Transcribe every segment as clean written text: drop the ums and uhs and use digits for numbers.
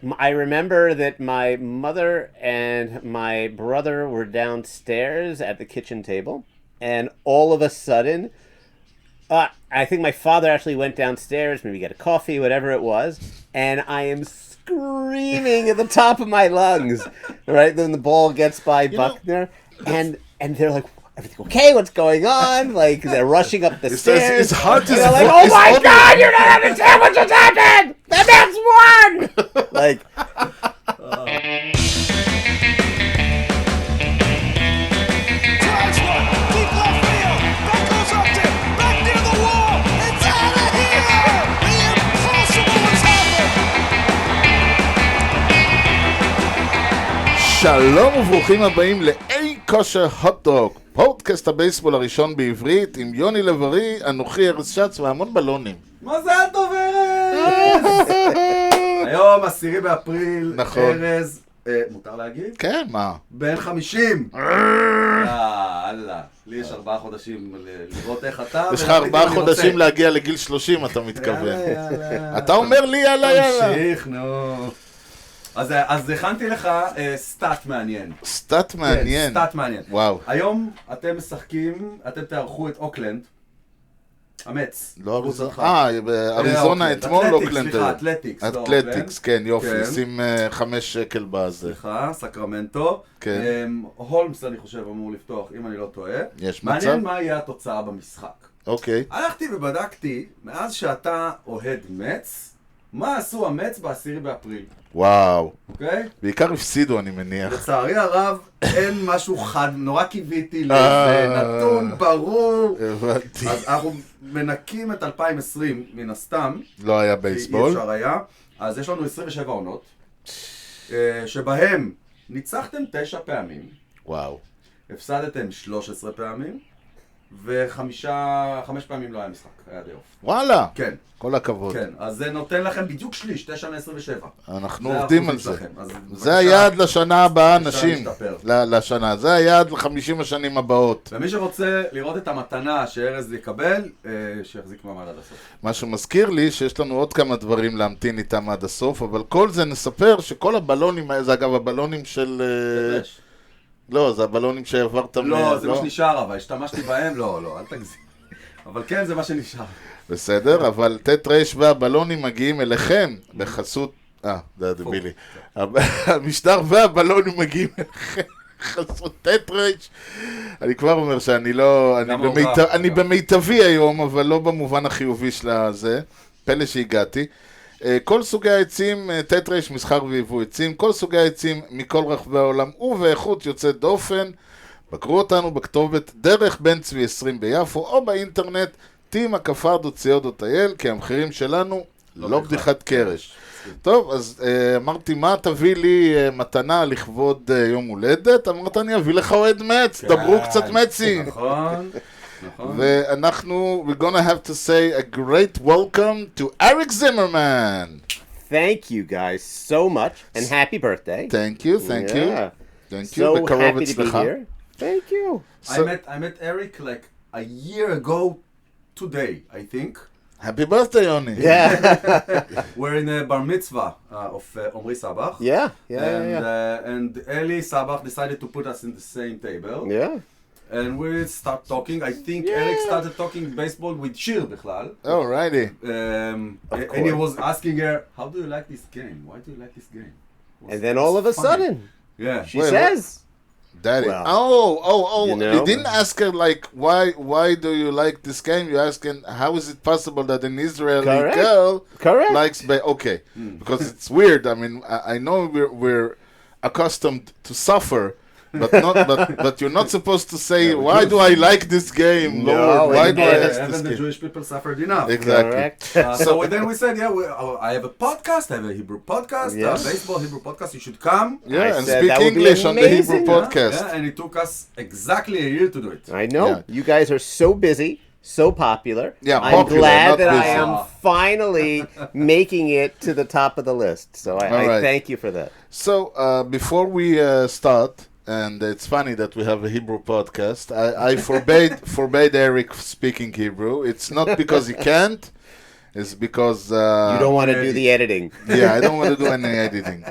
I remember that my mother and my brother were downstairs at the kitchen table, and all of a sudden, I think my father actually went downstairs, maybe get a coffee, whatever it was, and I am screaming at the top of my lungs, right? Then the ball gets by Buckner, and they're like, everything okay? What's going on? Like, they're rushing up the stairs. It's hard to they're like, oh my God, you're not understand what just happened! The Mets won! Like, Drives one, deep left field. That goes up to back near the wall. It's out of here! The impossible has happened. שלום וברוכים הבאים לאי כושר הוטדוג, פודקאסט הבייסבול הראשון בעברית עם יוני לב-ארי, אנוכי ארז שץ והמון בלונים. מזל טוב ארז! היום 10 באפריל, נכון. ארז, מותר להגיד? כן, מה? בן 50! יאללה, לי יש 4 חודשים לראות איך אתה... יש לך 4 חודשים להגיע לגיל 30, אתה מתכוון. יאללה. אתה אומר לי יאללה יאללה. תמשיך, נו. אז הכנתי לך סטאט מעניין. סטאט מעניין. כן, סטאט מעניין. וואו. היום אתם משחקים, אתם תארחו את אוקלנד. המץ. לא אריזונה. באריזונה אתמול אוקלנד. סליחה, אתלטיקס. אתלטיקס, כן, יופי. כן. שים 5 שקל בזה. סליחה, סקרמנטו. כן. הולמס אני חושב אמור לפתוח, אם אני לא טועה. יש מצב? מעניין מה יהיה התוצאה במשחק. אוקיי. הלכתי ובדקתי, מאז שאתה אוהד מצ, מה עשו המץ ב10 באפריל, וואו. אוקיי? בעיקר הפסידו אני מניח. לצערי הרב, אין משהו חד, נורא קיוויתי לזה, נתון ברור. הבנתי. אז אנחנו מנקים את 2020 מן הסתם. לא היה כי בייסבול. אי אפשר היה. אז יש לנו 27 עונות, שבהם ניצחתם 9 פעמים, וואו. הפסדתם 13 פעמים, ו5 פעמים לא היה משחק, היה די אוף. וואלה. כן, כל הכבוד. כן, אז זה נותן לכם בדיוק שליש, 9 מ-27. אנחנו עובדים על זה. שלכם, אז זה בבקשה, היעד לשנה הבאה, אפשר אנשים. להשתפר. לשנה. זה היעד ל50 השנים הבאות. ומי שרוצה לראות את המתנה שארז יקבל, שיחזיק מעמד עד הסוף. מה שמזכיר לי שיש לנו עוד כמה דברים להמתין איתם עד הסוף, אבל כל זה נספר שכל הבלונים, זה אגב הבלונים של... לא, זה הבלונים שהעברת... לא, זה מה שנשאר, אבל השתמשתי בהם, לא, אל תגזים. אבל כן, זה מה שנשאר. בסדר, אבל ת' ר' והבלונים מגיעים אליכם בחסות... זה היה דבילי. המשדר והבלונים מגיעים אליכם בחסות ת' ר'. אני כבר אומר שאני לא... אני במיטבי היום, אבל לא במובן החיובי של הזה. פלא שהגעתי. כל סוגי העצים, ת' ר' מסחר ויבוא עצים, כל סוגי העצים מכל רחבי העולם ובאיכות יוצאת דופן. בקרו אותנו בכתובת דרך בן צבי 20 ביפו או באינטרנט tima.co.il, כי המחירים שלנו לא בדיחת קרש. טוב, אז אמרתי, מה תביא לי מתנה לכבוד יום הולדת? אמרת, אני אביא לך אוהד מצ, דברו קצת מצי. נכון. ואנחנו, we're gonna have to say a great welcome to אריק זימרמן. thank you guys so much, and happy birthday. Thank you. Yeah. Thank you. So בקרוב happy to be אצלך. here. Thank you. I met Eric like a year ago today, I think. Happy birthday, יוני. Yeah. We're in a bar mitzvah of Omri Sabach. Yeah. And Eli Sabach decided to put us in the same table. Yeah. And we start talking. I think Eric started talking baseball with Shir בכלל. Alrighty. And he was asking her, how do you like this game? Why do you like this game? And then all of a sudden, Yeah. she Wait, says, Daddy. Well, Oh. you know? You didn't ask her like why do you like this game? You asked her how is it possible that an Israeli Correct. girl Correct. likes okay. Because it's weird. I mean, I know we're accustomed to suffer, but you're not supposed to say why do I like this game, No, Lord? Why do I like Haven't this the game? Jewish people suffered enough? Exactly. correct. So then we said, I have a podcast, I have a Hebrew podcast, Yes. baseball Hebrew podcast, you should come. Yeah, I and said speak that would be English on the Hebrew amazing. podcast. Yeah, and it took us exactly a year to do it. I know. Yeah. You guys are so busy, so popular. Yeah, I'm popular, glad not that I busy. am finally making it to the top of the list. So I right. thank you for that. So, before we start, and it's funny that we have a Hebrew podcast, I forbade Eric speaking Hebrew. It's not because he can't, is because You don't want to do the editing. yeah, I don't want to do any editing.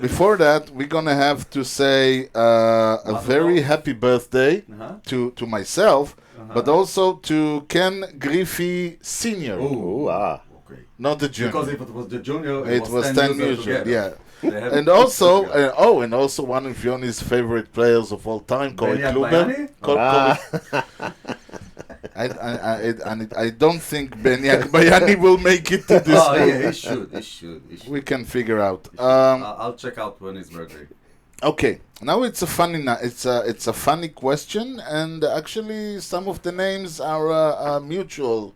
Before that, we're gonna have to say a very happy birthday to myself, but also to Ken Griffey Senior, Ooh, ah. Okay. not the junior. Because if it was the junior, It was 10 years old, together. yeah. They have And it also, together. and also one of Yoni's favorite players of all time, Corey Benny Kluber. Agbayani? I don't think Benny Agbayani will make it to this. Oh, one. yeah, he should. We can figure out. I'll check out when his birthday. Okay, now it's a it's a funny question, and actually some of the names are mutual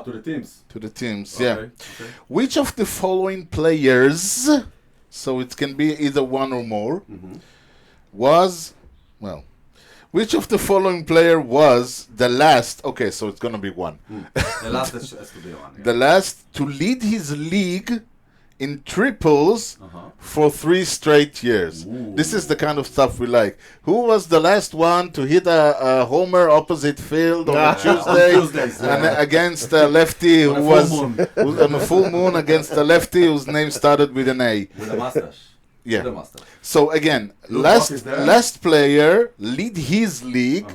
To the teams. to the teams. Okay, Yeah. okay. Which of the following players, so it can be either one or more, which of the following player was the last? Okay, so it's gonna be one. The last has to be one. The last to lead his league in triples for 3 straight years. This is the kind of stuff we like. Who was the last one to hit a homer opposite field on a Tuesday On Tuesdays, and against a lefty who a full was moon. on a full moon against a lefty whose name started with an A? With a mustache. Yeah. With a mustache. So again, Luke is there. last player lead his league,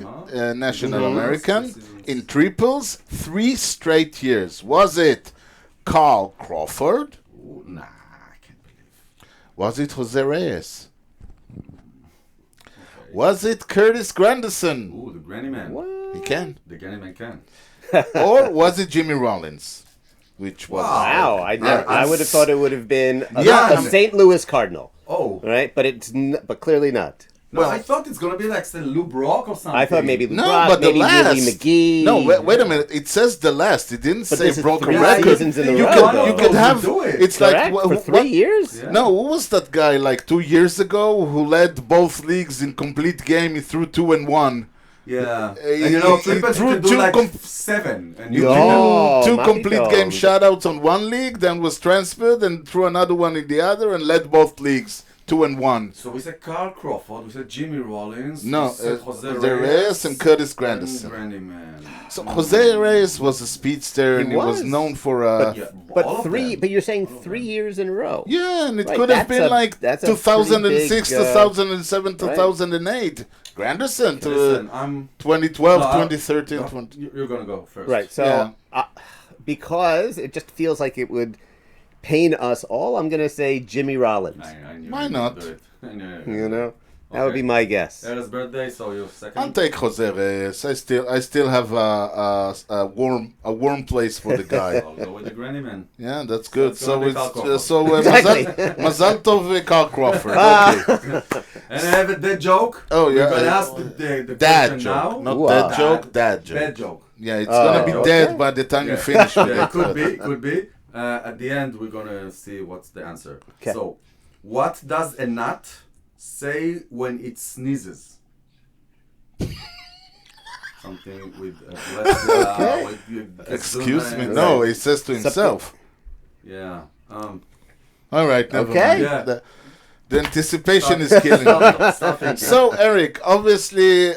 National American, in triples 3 straight years. Was it Carl Crawford? Ooh, nah, I can't believe. Was it Jose Reyes? Was it Curtis Granderson? Ooh, the Granny Man. He can. The Granny Man can. Or was it Jimmy Rollins? Which was Wow, I would have thought it would have been a St. Louis Cardinal, Oh. right? But but clearly not. No, I thought it's gonna be like say Lou Brock or something. I thought maybe No, Brock, but the maybe last. Willie McGee. No, wait a minute. It says the last. It didn't But say this is broke a 3 record. seasons in a You row, could, though. you could Those have. who do it. It's like Correct? wha- For wha- 3 years? Yeah. No, who was that guy like 2 years ago who led both leagues in complete game? He threw 2 and 1. Yeah. he- And you know, he triples threw you can do two like com- 7. And you No. can Oh, Two my complete God. game shutouts on one league, then was transferred and threw another one in the other and led both leagues 2 and 1. So we said Carl Crawford, we said Jimmy Rollins, No, we said Jose the Reyes and Curtis and Granderson. Granny Man. So Jose Reyes was a speedster and he was was. known for Yeah, But all of 3. them. But you're saying 3 years in a row. yeah, and it Right, could have that's been a- like that's a 2006, pretty big, 2007, right. 2008. Granderson to Listen, I'm 2012, No, 2013, 20. You're gonna go first. Right. So Yeah. because it just feels like it would pain us all, I'm going to say Jimmy Rollins. I knew Why you would not? do it. I knew You know? That would be my guess. Ella's birthday, so you're second. I'll take Jose Reyes. I still have a warm place for the guy. I'll go with the Granny Man. Yeah, that's good. It's gonna be Carl Crawford. Exactly. Mazal Tov Carl Crawford. Okay. And I have a dead joke. Oh, yeah. We're gonna ask the Dad question joke, now. not Wow. dead joke. Dad joke. Bad joke. Yeah, it's gonna be okay. dead by the time you finish with Yeah, it. could be. At the end, we're gonna see what's the answer. 'Kay. So, what does a nut say when it sneezes? Something with Excuse me. No, he says to himself. Yeah. All right, never Okay. mind. Yeah. The anticipation is killing me. Stop thinking. So, Eric, obviously,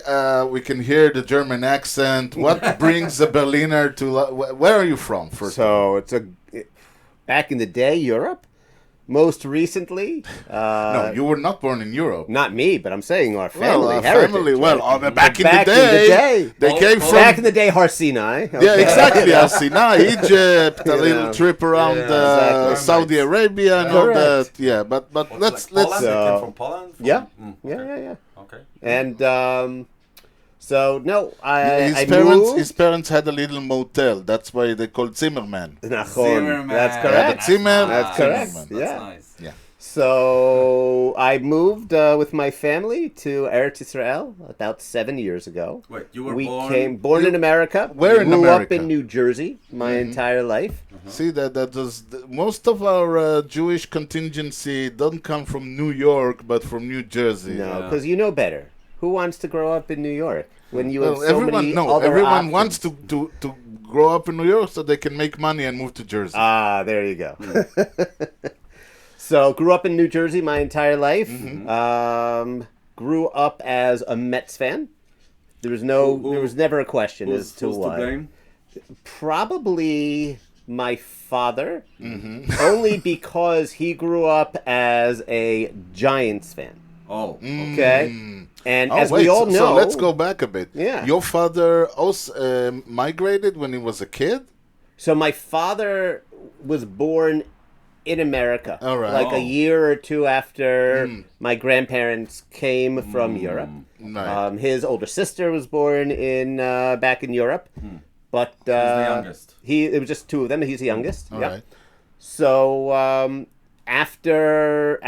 we can hear the German accent. What brings a Berliner to... Where are you from, first? So it's back in the day, Europe. Most recently, No, you were not born in Europe. not me, but I'm saying our family Our heritage. family. right? Well, back in the Back in day, the day. they came from... Back in the day, Har Sinai. Yeah, exactly. Sinai, Egypt, a little know. trip around exactly. Saudi Arabia and all Correct. that. Yeah, but let's Poland? They came So- from Poland? Yeah. Mm, Yeah. okay. And so no, I his parents had a little motel. That's why they called Zimmerman. Nachon. Zimmerman. That's Yeah, correct. but Zimmer, That's correct. Zimmerman. Yeah. Nice. So I moved with my family to Eretz Israel about 7 years ago. Wait, you were We born... came born in America. Where in grew America? up in New Jersey my entire life. See that was most of our Jewish contingency don't come from New York, but from New Jersey. No, because you know better. Who wants to grow up in New York when you have Well, so many other everyone options? wants to grow up in New York so they can make money and move to Jersey. Ah, there you go. So grew up in New Jersey my entire life. Grew up as a Mets fan. There was no, there was never a question as to Who's to why. blame? Probably my father, only because he grew up as a Giants fan. Oh, Okay, and Oh, as wait, we all know, so let's go back a bit. Yeah. Your father also migrated when he was a kid? So my father was born in America, All right. like Oh. a year or two after my grandparents came from Europe. Right. His older sister was born in back in Europe, but he's the youngest. It was just two of them. He's the youngest. All Yep. right. So after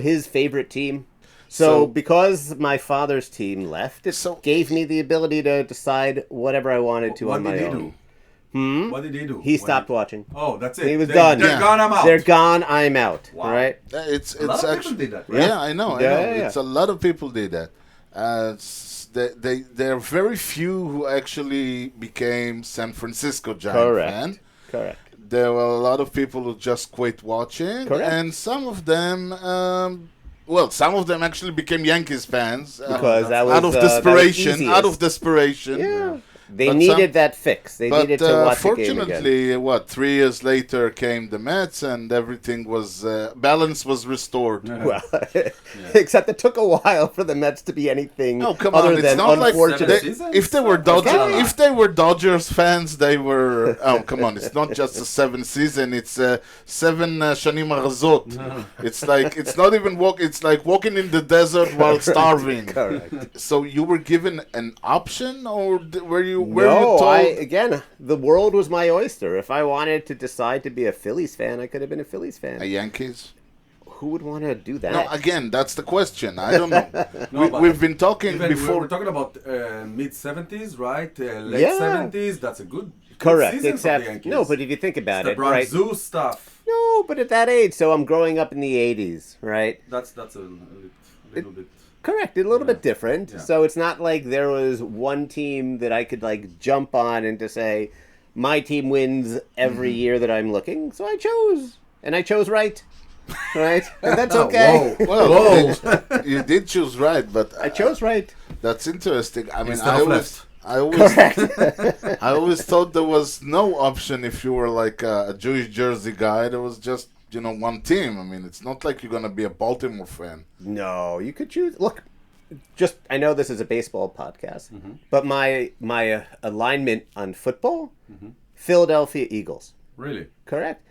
his favorite team. So because my father's team left, it So- gave me the ability to decide whatever I wanted to What on my did he own. do? What did he do? He stopped watching. Oh, that's it. He was They- done. They're Yeah. gone, I'm out. They're gone. I'm out. Wow. Right? It's A lot of people actually did that, Yeah, right? I know. Yeah, I know. yeah, It's a lot of people did that. There are very few who actually became San Francisco Giant Correct. fan. Correct. There were a lot of people who just quit watching, Correct. and some of them, some of them actually became Yankees fans Because that was out of that was desperation. easiest. Out of desperation. Yeah. They But needed that fix. They But needed to watch the game again. fortunately, 3 years later came the Mets, and everything was balance was restored. Well, except it took a while for the Mets to be anything No, come other on! It's than not like unfortunate. they, Seasons? if they were Okay. If they were Dodgers fans, they were. Oh, come on! It's not just a 7th season; it's 7 shanim arazot. It's not even walk. It's like walking in the desert while starving. Correct. So you were given an option, or were you No, told? again, the world was my oyster. If I wanted to decide to be a Phillies fan, I could have been a Phillies fan. Yankees? Who would want to do that? No, again, that's the question. I don't know. No, but We've been talking Even before. we're talking about mid-70s, right? Late Yeah. 70s. That's a good Correct, season for the except Yankees. no, but if you think about the it, right? Bronzoo stuff. No, but at that age, so I'm growing up in the '80s, right? That's a little bit. Correct, a little bit different. Yeah. So it's not like there was one team that I could like jump on and to say, my team wins every year that I'm looking. So I chose, and I chose right, right, and that's okay. Well, you did choose right, but I chose right. That's interesting. I mean, Instead I of always, left. I always, I always thought there was no option if you were like a Jewish jersey guy. There was just one team. I mean, it's not like you're gonna be a Baltimore fan. No, you could choose. Look, just I know this is a baseball podcast, but my alignment on football, Philadelphia Eagles. Really? Correct.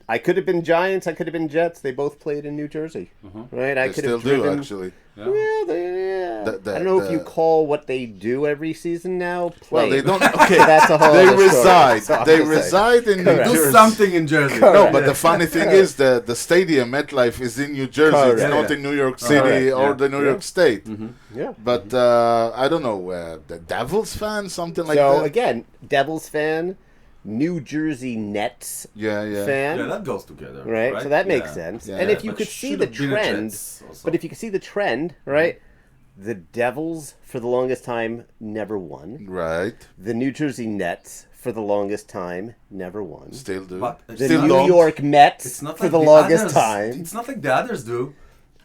I could have been Giants. I could have been Jets. They both played in New Jersey, right? I They could still have do driven. actually. Well, yeah. The- I don't know if the- you call what they do every season now play. Well, they don't. Okay, That's a whole they other story. reside. So I'm They just saying. reside in New Correct. Do Jersey. something in Jersey. No, but the funny thing is the stadium MetLife is in New Jersey. It's Correct. not Yeah. in New York City Correct. or Yeah. the New York State. Yeah. But I don't know, the Devils fan, something like So that. again, Devils fan, New Jersey Nets Yeah. fan. Yeah, that goes together. Right? So that makes Yeah. sense. Yeah. And if you But could see should the have been a trend, Jets also. but if you could see the trend, right? The Devils for the longest time never won. Right. The New Jersey Nets for the longest time never won. Still do. But The Still New don't. York Mets It's not for like the longest others. time. It's not like the others do.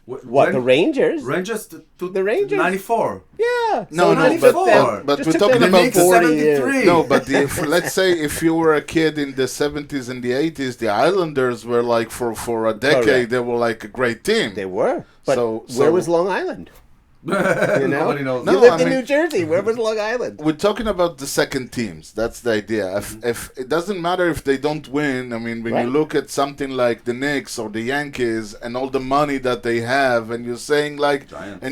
What, the Rangers? Rangers to The Rangers? 94. Yeah. No, so no, 94. but Just we're took talking them about Knicks 40 73. years. No, but let's say if you were a kid in the 70s and the 80s, the Islanders were like for a decade, Correct. they were like a great team. They were. But So- where so- was Long Island? You know? Nobody knows. No, You lived I in mean- New Jersey. Where was Long Island? We're talking about the second teams. That's the idea. If it doesn't matter if they don't win. I mean, when you Right. look at something like the Knicks or the Yankees and all the money that they have, and you're saying like, Giants.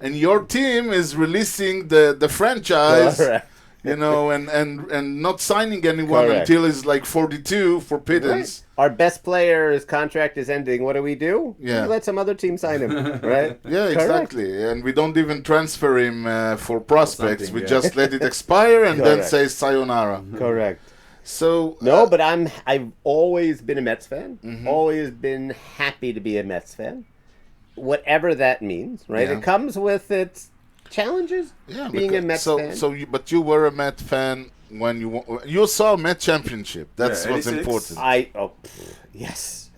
and your team is releasing the franchise, Correct. and not signing anyone Correct. until he's like 42 for pittance. Our best player's contract is ending. What do? Yeah. We let some other team sign him, right? Yeah, Correct. exactly. And we don't even transfer him for prospects. Something, We yeah. just let it expire and then Correct. say sayonara. Correct. So No, but I've always been a Mets fan. Mm-hmm. Always been happy to be a Mets fan. Whatever that means, right? Yeah. It comes with its challenges. yeah, being a Mets fan. but you were a Met fan when you saw a Met championship. That's Yeah, what's 86. important. Yes.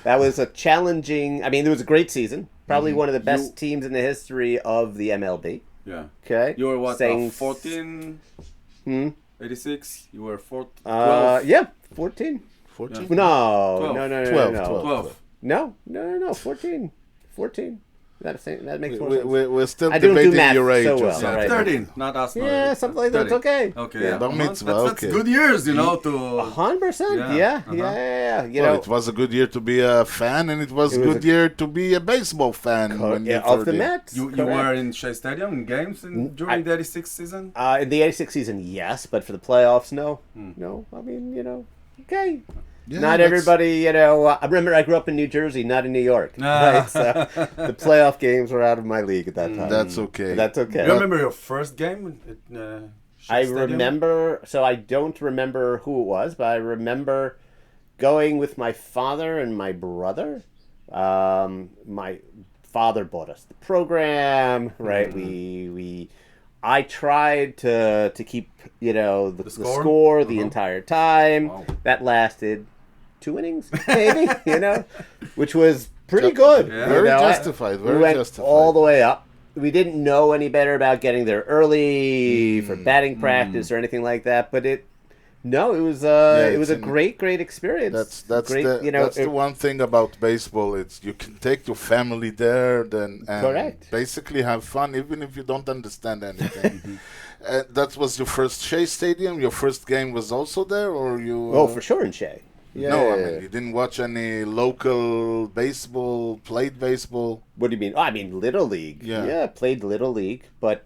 That was a challenging. I mean, it was a great season. Probably one of the best teams in the history of the MLB. Yeah. Okay. You were what? Saying 14? 86, you were 12. Yeah, 14. 14? No, 12. no, 12, no. 12. No, 14. 14. That makes more sense. We're still I don't do debating math your age so or well. something. Right. 13, not us. no, Yeah, something like that. It's 13. okay. Okay, Yeah. yeah. Bar mitzvah, That's okay. good years, you know, to... 100%. Yeah. Yeah. You Well, know, it was a good year to be a fan, and it was a good year to be a baseball fan. when you of the were there. Mets. You correct. were in Shea Stadium in games during the 86 season? In the 86 season, yes, but for the playoffs, no. No, I mean, you know, okay. Yeah, Not that's- everybody, you know. I remember I grew up in New Jersey, not in New York. Right? So the playoff games were out of my league at that time. That's okay. But that's okay. You remember your first game at Shea I Stadium? remember, so I don't remember who it was, but I remember going with my father and my brother. My father bought us the program, right? I tried to keep, you know, the score the entire time. Wow. That lasted 2 innings, maybe, you know, which was pretty good. Yeah. you Very know. justified, very we went justified. all the way up. We didn't know any better about getting there early for batting practice or anything like that, but it was a great experience. That's great, the you know, that's the one thing about baseball. It's you can take your family there, and Correct. basically have fun, even if you don't understand anything. That was your first Shea Stadium. Your first game was also there, or you? Oh, for sure in Shea. Yeah, no, yeah, I yeah. mean you didn't watch any local baseball, played baseball. What do you mean? Oh, I mean Little League. Yeah. Played Little League, but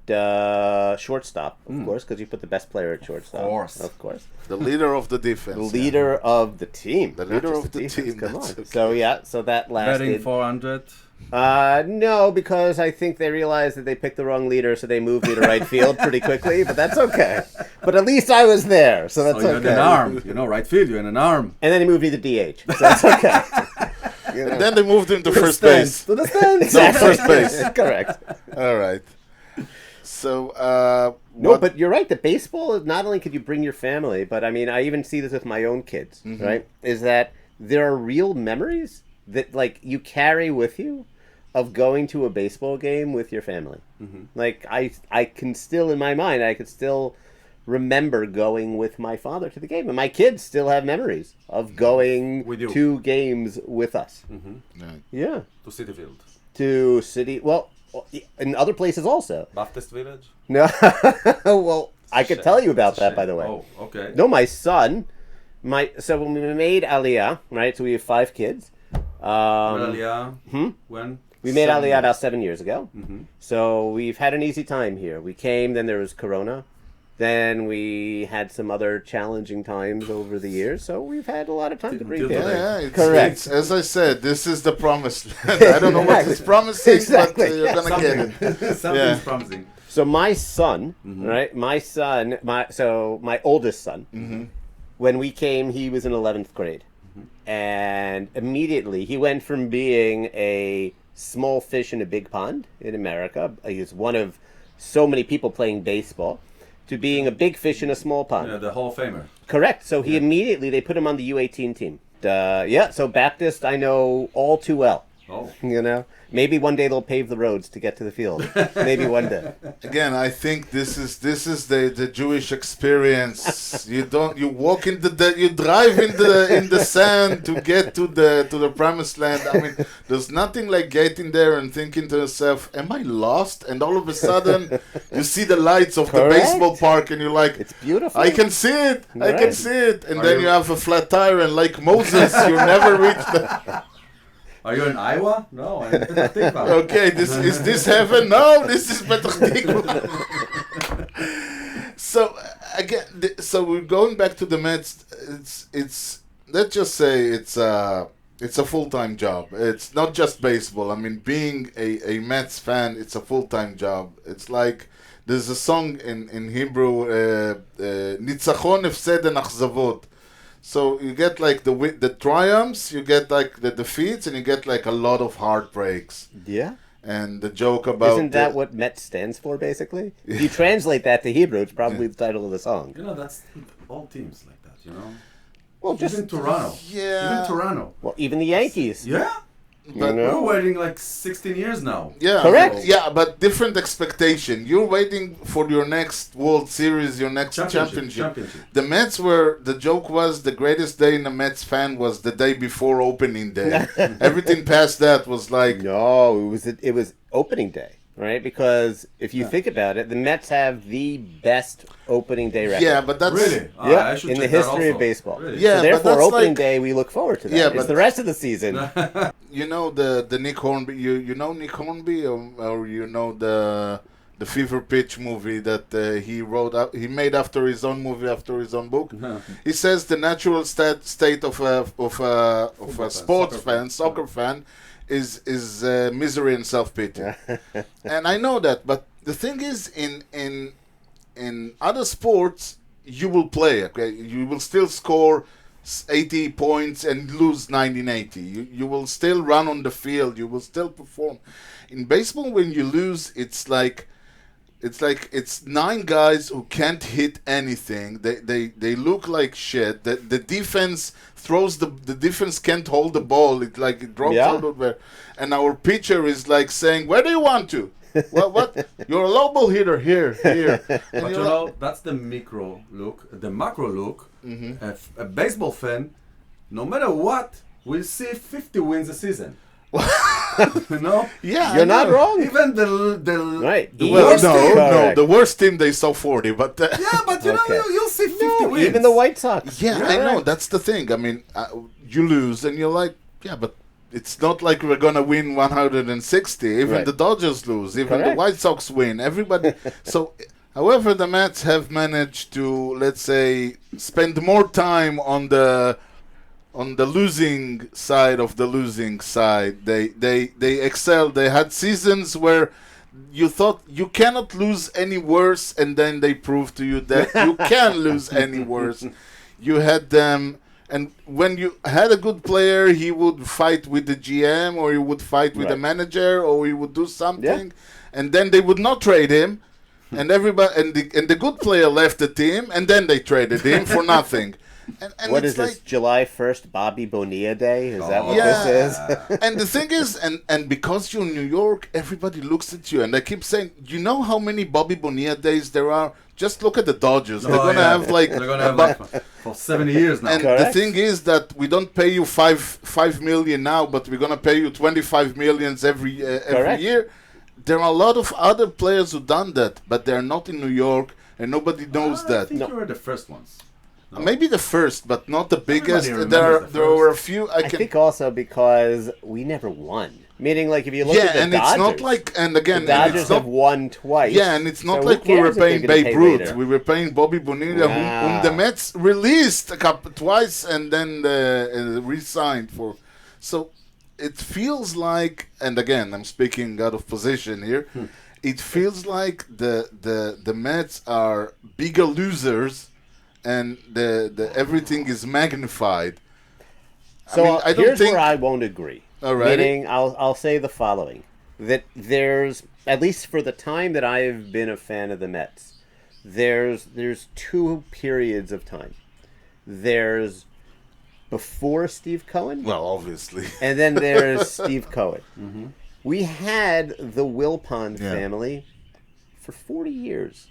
shortstop, of course, because you put the best player at shortstop. Of course. The leader of the defense. The leader of the team. The not leader just of the defense, team, Come on. that's okay. So that lasted. Betting 400. No, because I think they realized that they picked the wrong leader, so they moved me to right field pretty quickly. But that's okay. But at least I was there, so that's So you had okay. an arm. You know, right field, you had an arm. And then he moved me to DH, so that's okay. You know. And then they moved him to first Stands. base. To the stands. Exactly. First base. Correct. All right. So, No, what- but you're right. The baseball is not only could you bring your family, but I mean, I even see this with my own kids, right? Is that there are real memories that like you carry with you of going to a baseball game with your family. Like I can still in my mind, I could still remember going with my father to the game, and my kids still have memories of going With you. to games with us. Right. Yeah, To City Field. to city. Well, in other places also. Baptist Village? No, well, I could tell you about that, by the way. Oh, okay. No, my son, so when we made Aliyah, right? So we have 5 kids. Aliyah. When? We made Aliyah about 7 years ago. So we've had an easy time here. We came, then there was Corona. Then we had some other challenging times over the years. So we've had a lot of time to breathe Till here. today. It's, Correct. it's- as I said, this is the promised land. I don't know what it's promising, Exactly. but you're gonna get it. Something's Yeah. promising. So my son, right? My oldest son, when we came, he was in 11th grade. And immediately he went from being a small fish in a big pond in America. He was one of so many people playing baseball to being a big fish in a small pond. Yeah, the Hall of Famer. Correct. So he immediately, they put him on the U18 team. So Baptist, I know all too well. Oh. You know, maybe one day they'll pave the roads to get to the field. Maybe one day. Again, I think this is the Jewish experience. You walk in you drive in the sand to get to the promised land. I mean, there's nothing like getting there and thinking to yourself, "Am I lost?" And all of a sudden, you see the lights of the Correct. baseball park, and you're like, It's beautiful. I can see it. I can Right. see it. And Are then you- you have a flat tire, and like Moses, you never reach the. Are you in Iowa? No, I'm in Petah Tikva. Okay, is this heaven? No, this is Petah Tikva. So again, so we're going back to the Mets. It's let's just say it's a full-time job. It's not just baseball. I mean, being a Mets fan, it's a full-time job. It's like there's a song in Hebrew, Nitzachon Efsed and Achzavot. So you get like the triumphs, you get like the defeats, and you get like a lot of heartbreaks. Yeah. And the joke about Isn't that what Met stands for, basically? If you translate that to Hebrew, it's probably the title of the song. You know, that's all teams like that, you know? Well, Even Toronto. Yeah. Even Toronto. Well, even the Yankees. Yeah? But No. We're waiting like 16 years now. yeah, Correct. Yeah, but different expectation. You're waiting for your next World Series, your next championship. The Mets the joke was the greatest day in a Mets fan was the day before opening day. Everything past that was like, No, it was opening day, right? Because if you think about it, the Mets have the best opening day record. yeah, but that's Really? Yeah, I should in the check that history of also. baseball. Really? Yeah, So but therefore, that's opening like- day, we look forward to that. Yeah, It's but- the rest of the season. you know the Nick Hornby. You know Nick Hornby, or you know the Fever Pitch movie that he made after his own movie, after his own book. He says the natural state of a sports fan, soccer fan, is misery and self pity. And I know that, but the thing is, in other sports, you will play. Okay, you will still score 80 points and lose 1980. You will still run on the field. You will still perform. In baseball, when you lose, it's like it's 9 guys who can't hit anything. They look like shit. The defense throws the defense can't hold the ball. It drops out of there. And our pitcher is like saying, "Where do you want to? What? You're a low ball hitter here." And But you're you know, that's the micro look. The macro look, a baseball fan, no matter what, will see 50 wins a season. You know? yeah, You're I not know. wrong. Even the Right. Well, worst team. no, Correct. the worst team they saw 40, but Yeah, but you know, Okay. you'll see 50 wins. Even the White Sox. yeah, I know that's the thing. I mean, you lose and you're like, yeah, but it's not like we're gonna win 160. Even Right. the Dodgers lose. Even the Correct. White Sox win. Everybody. So, however, the Mets have managed to, let's say, spend more time on the losing side of the losing side. They excel. They had seasons where you thought you cannot lose any worse, and then they proved to you that you can lose any worse. You had them, and when you had a good player, he would fight with the GM, or he would fight with the Right. manager, or he would do something, and then they would not trade him. And everybody and the good player left the team, and then they traded him for nothing. And What it's is this, July 1st, Bobby Bonilla Day? Is that what Yeah. this is? And the thing is, and because you're in New York, everybody looks at you, and they keep saying, you know how many Bobby Bonilla days there are? Just look at the Dodgers. They're gonna have like, They're gonna have like for 70 years now. and the Correct. thing is that we don't pay you five million now, but we're gonna pay you 25 millions every Correct. year. There are a lot of other players who done that, but they're not in New York, and nobody knows I that. think you were the first ones. Maybe the first, but not the biggest. remembers There the were a first. few. I think also because we never won. Meaning, like, if you look at Yeah, the and Dodgers, it's not like, and again, the and Dodgers it's not have won twice. Yeah, and it's not so like who we were cares if they're paying gonna Babe pay Ruth. later? We were paying Bobby Bonilla, whom the Mets released twice and then re-signed for. So it feels like, and again, I'm speaking out of position here. It feels like the Mets are bigger losers, and the everything is magnified. So I don't here's think. where I won't agree. Alrighty. Meaning, I'll say the following: that there's, at least for the time that I've been a fan of the Mets, there's 2 periods of time. There's before Steve Cohen, Well, obviously. and then there's Steve Cohen. We had the Wilpon Yeah. family for 40 years.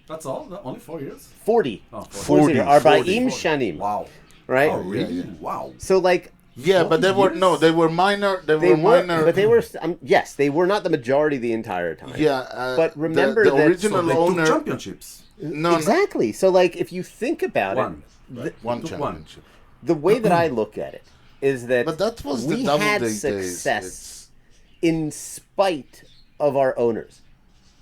That's all? Only 4 years? 40. Oh, 40, Arba'im shanim. Wow. Right? Oh, really? Yeah. Wow. So, like, Yeah, but they were years? they were minor. They were minor. but they were, yes, they were not the majority the entire time. Yeah, But remember the that- original So they owner. took championships. No, Exactly. So, like, if you think about One. it, one Took championship. the way that I look at it is that, But that was we the had Doubleday success days. in spite of our owners.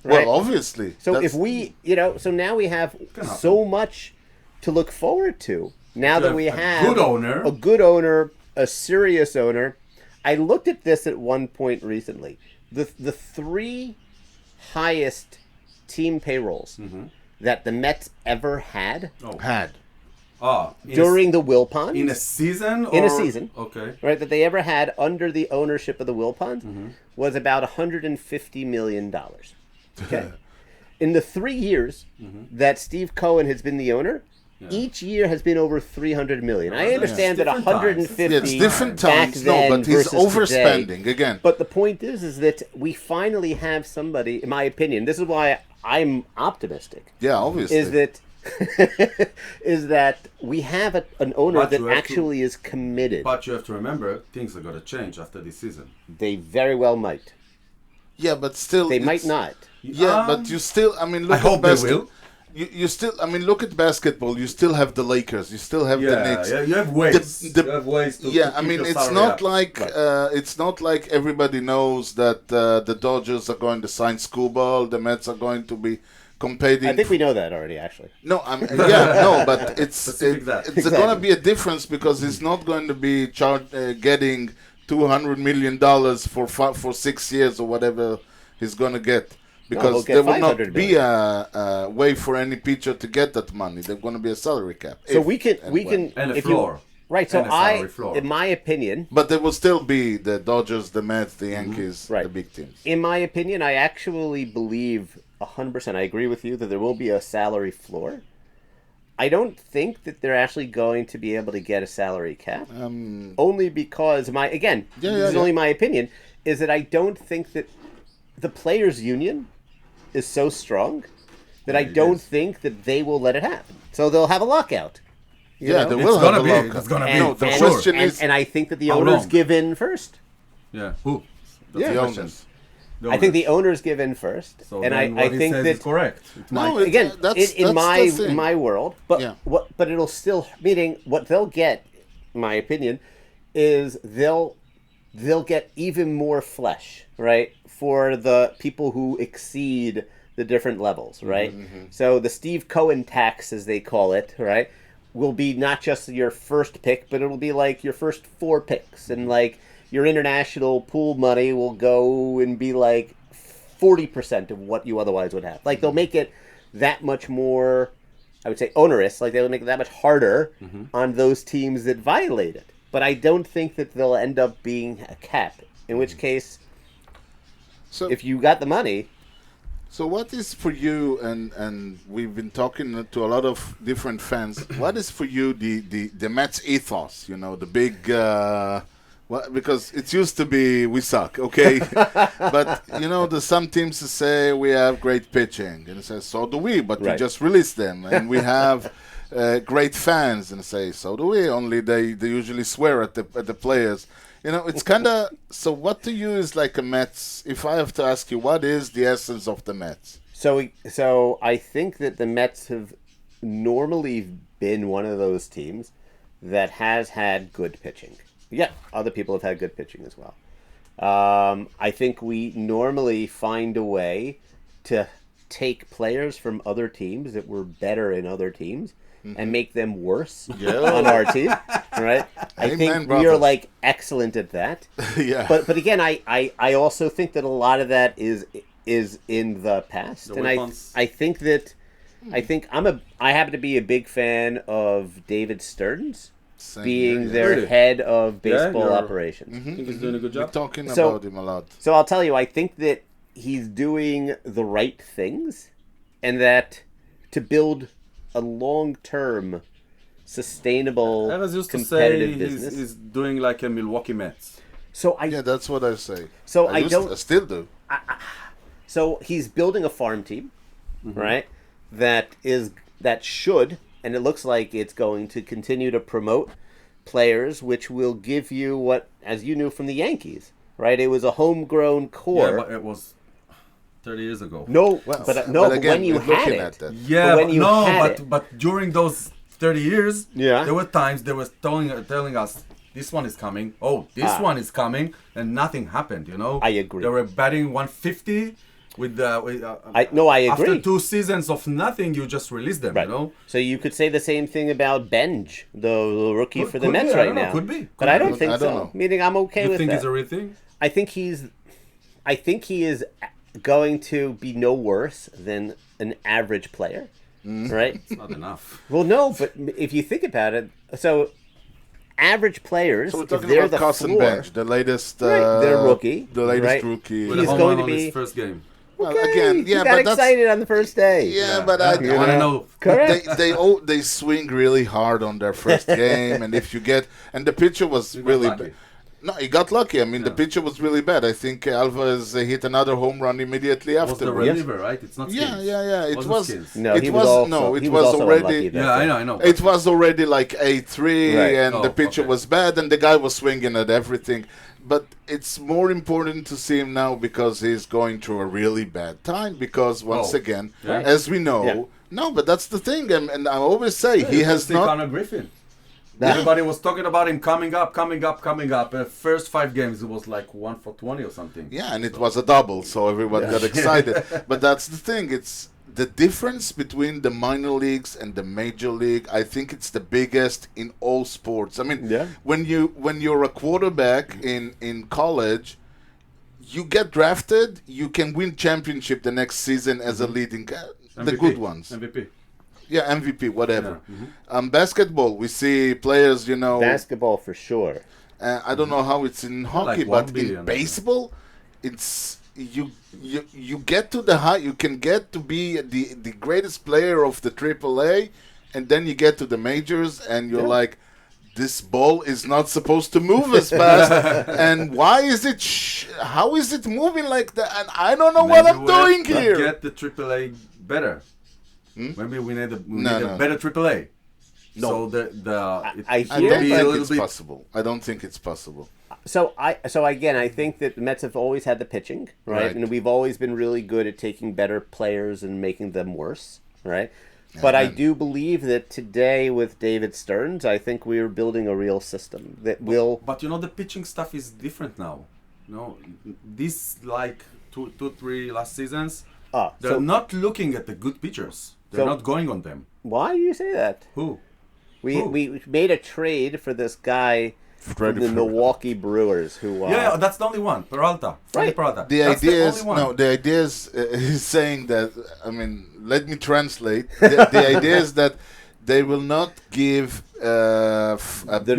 Well, Right? obviously. So That's- if we, so now we have so much to look forward to. Now that we have a good owner, a serious owner. I looked at this at one point recently. The 3 highest team payrolls that the Mets ever had had. during the Wilpons. In a season? In a or- season. Okay. Right, that they ever had under the ownership of the Wilpons was about $150 million. Okay. In the 3 years that Steve Cohen has been the owner, each year has been over 300 million. I understand that Different 150 Yeah, it's different back times. then No, but he's versus overspending today. again. But the point is that we finally have somebody, in my opinion, this is why I'm optimistic, Yeah, obviously. is that is that we have an owner But that you have to- actually is committed. But you have to remember, things are going to change after this season. They very well might. Yeah, but still, They it's- might not. Yeah, but you still. I mean, look I at hope they basket- will. You still. I mean, look at basketball. You still have the Lakers. You still have the Knicks. you have ways. The- you have ways to Yeah, to I keep mean, your it's salary not up. like it's not like everybody knows that the Dodgers are going to sign Screwball. The Mets are going to be competing. I think we know that already, actually. No, no, but Specific that. it's going to be a difference because he's not going to be getting $200 million for 6 years or whatever he's going to get. Because he'll get there will not $500 be a way for any pitcher to get that money. There's going to be a salary cap. So if we can and we when. can And a if you- floor. right. So And a salary floor. in my opinion, But there will still be the Dodgers, the Mets, the Yankees, Right. the big teams. in my opinion, I actually believe 100%. I agree with you that there will be a salary floor. I don't think that they're actually going to be able to get a salary cap. Only because this is only my opinion, is that I don't think that the players' union is so strong that I don't think that they will let it happen. So they'll have a lockout. you Yeah, know? there It's will have gonna a be. lockout. It's gonna be. And, the and, question and, is- and I think that the How owners long? give in first. Yeah. Who? That's Yeah. The question. owners. The I think the owners. owners give in first, So and then I what he think says that is correct. It No, might. it- again that's in my the thing. in my world, but Yeah. but it'll still meaning what they'll get, in my opinion, is they'll get even more flesh, right, for the people who exceed the different levels, right? So the Steve Cohen tax, as they call it, right, will be not just your first pick, but it'll be like your first 4 picks, and like your international pool money will go and be like 40% of what you otherwise would have. Like they'll make it that much more, I would say, onerous. Like they'll make it that much harder on those teams that violate it. But I don't think that they'll end up being a cap. In which case, So, if you got the money, so what is for you, and we've been talking to a lot of different fans, what is for you the Mets ethos, you know, the big, because it used to be we suck, okay? But, you know, there's some teams that say we have great pitching, and it says, so do we, but we Right. just released them, and we have great fans, and say, so do we, only they usually swear at the players. You know, it's kind of, so what to you is like a Mets, if I have to ask you, what is the essence of the Mets? so I think that the Mets have normally been one of those teams that has had good pitching. Yeah, other people have had good pitching as well. I think we normally find a way to take players from other teams that were better in other teams and make them worse on our team, right? I Amen, think we brothers. are like excellent at that. Yeah. But again, I also think that a lot of that is in the past, The and weapons. I think I happen to be a big fan of David Stearns Same being here, their Really? head of baseball you're- operations. I think he's doing a good We're job. talking So- about him a lot. So I'll tell you, I think that he's doing the right things, and that to build a long-term, sustainable, Aras used to say competitive business. he's doing like a Milwaukee Mets. So I Yeah, that's what I say. So I used don't- I still do. So he's building a farm team, right? That should, and it looks like it's going to continue to promote players, which will give you what, as you knew from the Yankees, right? It was a homegrown core. Yeah, but it was 30 years ago. No, Well, but again, when you we're had looking it, at that. Yeah, But when but you no, had but it- but during those 30 years, Yeah. there were times they were telling us this one is coming. Oh, this one is coming, and nothing happened. You know. I agree. They were batting 150 with the. I After agree. 2 seasons of nothing, you just release them. Right. You know. So you could say the same thing about Benj, the rookie for the Could be, Mets I right don't know, now. could be, But could I be. don't think I don't so. know. Meaning I'm okay You with think that. it's a real thing? I think he is going to be no worse than an average player, right? It's not enough. Well, no, but if you think about it, so average players, So we're if talking they're about the Carson floor, Bench, the latest Right, their rookie, the latest right? rookie. With He's a home going run to on be- his first game. Well, Okay, again, you yeah, got but that's excited on the first day. yeah, but I You want to know? Correct. they swing really hard on their first game, and if you get and the pitcher was You got really lucky. no, he got lucky. I mean, the pitcher was really bad. I think Alvarez hit another home run immediately Was after. the reliever, right? It's not skills. Yeah. It Wasn't was. skills. No, it he was was also, no. It he was also already. unlucky that Yeah, day. I know. It was already like 8-3, Right. and the Oh, pitcher okay. was bad, and the guy was swinging at everything. But it's more important to see him now because he's going through a really bad time. Because once Oh. again, Yeah. as we know, Yeah. no, but that's the thing, and I always say Yeah, he you has can see not. Connor Griffin. Yeah. Everybody was talking about him coming up. First 5 games, it was like 1 for 20 or something. Yeah, and it was a double, so everyone got excited. But that's the thing; it's the difference between the minor leagues and the major league. I think it's the biggest in all sports. I mean, Yeah. when you're a quarterback in college, you get drafted, you can win championship the next season as a leading guy. The MVP. good ones. MVP. Yeah, MVP, whatever. Yeah, Basketball, we see players, Basketball for sure. I don't know how it's in hockey, Like 1 but in billion. baseball, it's you get to the high. You can get to be the greatest player of the AAA, and then you get to the majors, and you're like, this ball is not supposed to move as fast, and why is it? How is it moving like that? And I don't know what Maybe I'm we have doing to here. Get the AAA better. Maybe we need a No. better AAA. No. So I I hear don't be a think little it's bit- possible. I don't think it's possible. So again, I think that the Mets have always had the pitching, right? Right. And we've always been really good at taking better players and making them worse, right? But I and- do believe that today with David Stearns, I think we are building a real system that will. But the pitching stuff is different now. This like two, 3 last seasons, they're So not looking at the good pitchers. They're So- not going on them. why do you say that? Who? We Who? we made a trade for this guy from Freddie the Freeman. Milwaukee Brewers who. Yeah, that's the only one. Peralta. Freddie Right. Peralta. The That's idea the is only one. no. The idea is he's saying that. I mean, let me translate. The idea is that they will not give. They're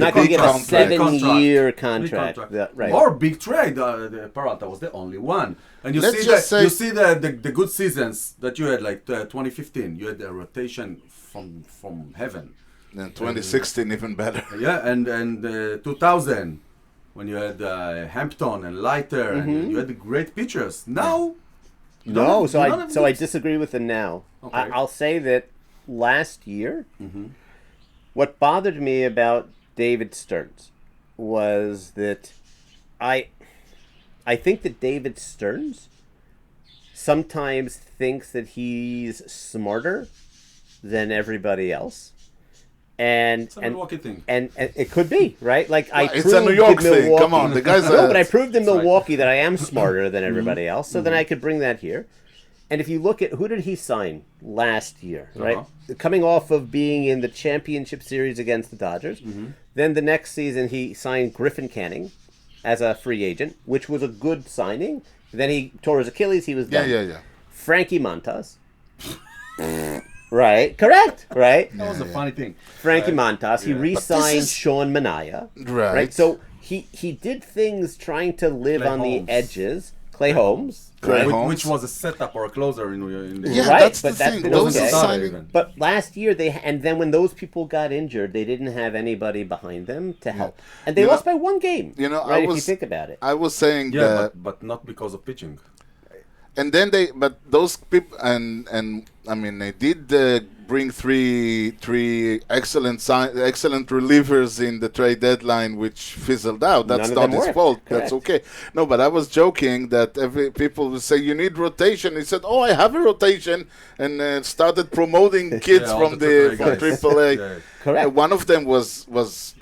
not going to give a contract. 7-year Big contract. Right. Or big trade. The Peralta was the only one. And you Let's see just say- you see the good seasons that you had, like 2015. You had a rotation from heaven. In 2016, even better. Yeah, and 2000 when you had Hampton and Leiter and you had the great pitchers. Now, you don't No, have- so you I don't have so I good- disagree with them now. Okay. I'll say that last year, what bothered me about David Stearns was that I think that David Stearns sometimes thinks that he's smarter than everybody else. And It's a Milwaukee thing. and it could be, right? Like I It's proved a New York in thing. Milwaukee- Come on, the guy's no, a- but I proved in That's right. Milwaukee that I am smarter than everybody else. So then I could bring that here. And if you look at who did he sign last year, right? Coming off of being in the championship series against the Dodgers, then the next season he signed Griffin Canning as a free agent, which was a good signing. Then he tore his Achilles. He was done. Yeah. Frankie Montas. Right, correct, right? That was a funny thing. Frankie Montas. He Yeah. re-signed is- Sean Manaea. Right. So he did things trying to live Clay on Holmes. the edges. Clay Holmes. Clay right? Holmes. Which was a setup or a closer in the Yeah, Right, that's but the that's thing. been Those okay. are Starter signing. even. But last year and then when those people got injured, they didn't have anybody behind them to help, and they You know- lost by one game. you know, I right? If you was- think about it, I was saying Yeah, that, but not because of pitching. and then but those people, and I mean, they did bring three excellent relievers in the trade deadline, which fizzled out. That's None of not them his worked. fault. That's Correct. okay. No, but I was joking that people would say you need rotation. He said, "Oh, I have a rotation," and started promoting kids Yeah, all from the from AAA guys. AAA. Yeah. correct. One of them was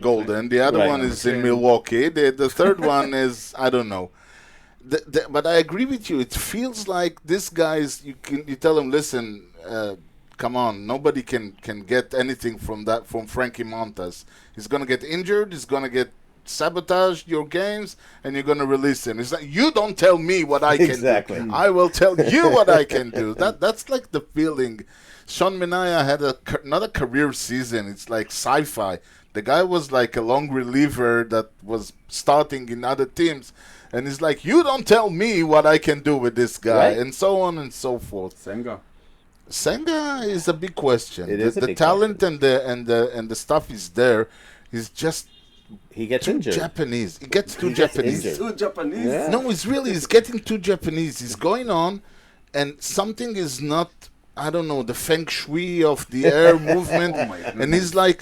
Golden. The other Right. one is in Okay. Milwaukee. The third one is I don't know. But I agree with you. It feels like this guy's. You tell him, listen, come on. Nobody can get anything from Frankie Montas. He's gonna get injured. He's gonna get sabotaged your games, and you're gonna release him. It's like you don't tell me what I can Exactly. do. I will tell you what I can do. That's like the feeling. Sean Manaea had not a career season. It's like sci-fi. The guy was like a long reliever that was starting in other teams. And he's like, you don't tell me what I can do with this guy, Right. and so on and so forth. Senga is a big question. It is a the big talent and the stuff is there. He's just He gets too injured. Japanese. He gets too He gets Japanese. injured. Too Japanese. Yeah. No, he's getting too Japanese. He's going on, and something is not. I don't know, the feng shui of the air movement, Oh my and he's like,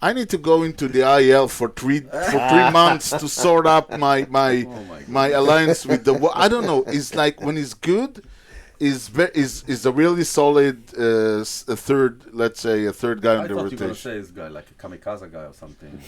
I need to go into the IL for 3 months to sort up my alliance with the. I don't know. It's like when he's good, is a really solid a third, let's say a third guy I in the thought you were going to rotation. say this guy, like a kamikaze guy or something.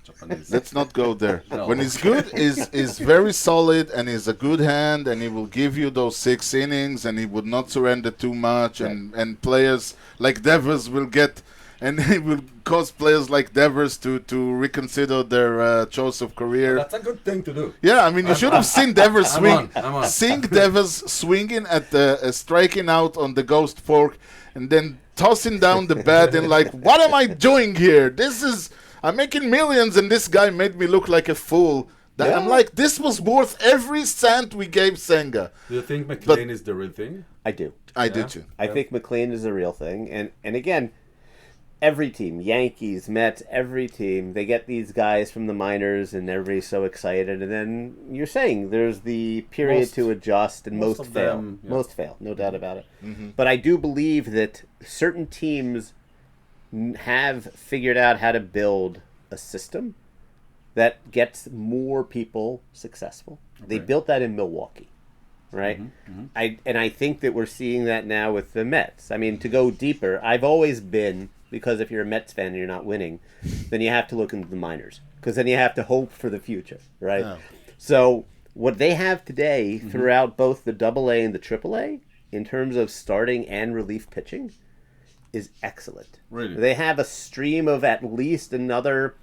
Japanese. Let's not go there. No. When he's good, is very solid and is a good hand, and he will give you those 6 innings, and he would not surrender too much, and players like Devers will get, and he will cause players like Devers to reconsider their choice of career. That's a good thing to do. Yeah, I mean, you should have seen Devers I'm swing. on. Seeing Devers swinging at the striking out on the ghost fork, and then tossing down the bat and like, what am I doing here? I'm making millions, and this guy made me look like a fool. Yeah. I'm like, this was worth every cent we gave Senga. Do you think McLean is the real thing? I do. I did too. I think McLean is a real thing. And again, every team, Yankees, Mets, every team, they get these guys from the minors and everybody's so excited. And then you're saying there's the period Most- to adjust and most most of fail. them, yeah. Most fail, no doubt about it. But I do believe that certain teams have figured out how to build a system that gets more people successful. They Okay. built that in Milwaukee, right? I think that we're seeing that now with the Mets. I mean, to go deeper, I've always been, because if you're a Mets fan and you're not winning, then you have to look into the minors, because then you have to hope for the future, right? Yeah. So what they have today throughout both the AA and the AAA, in terms of starting and relief pitching, is excellent. Really? They have a stream of at least another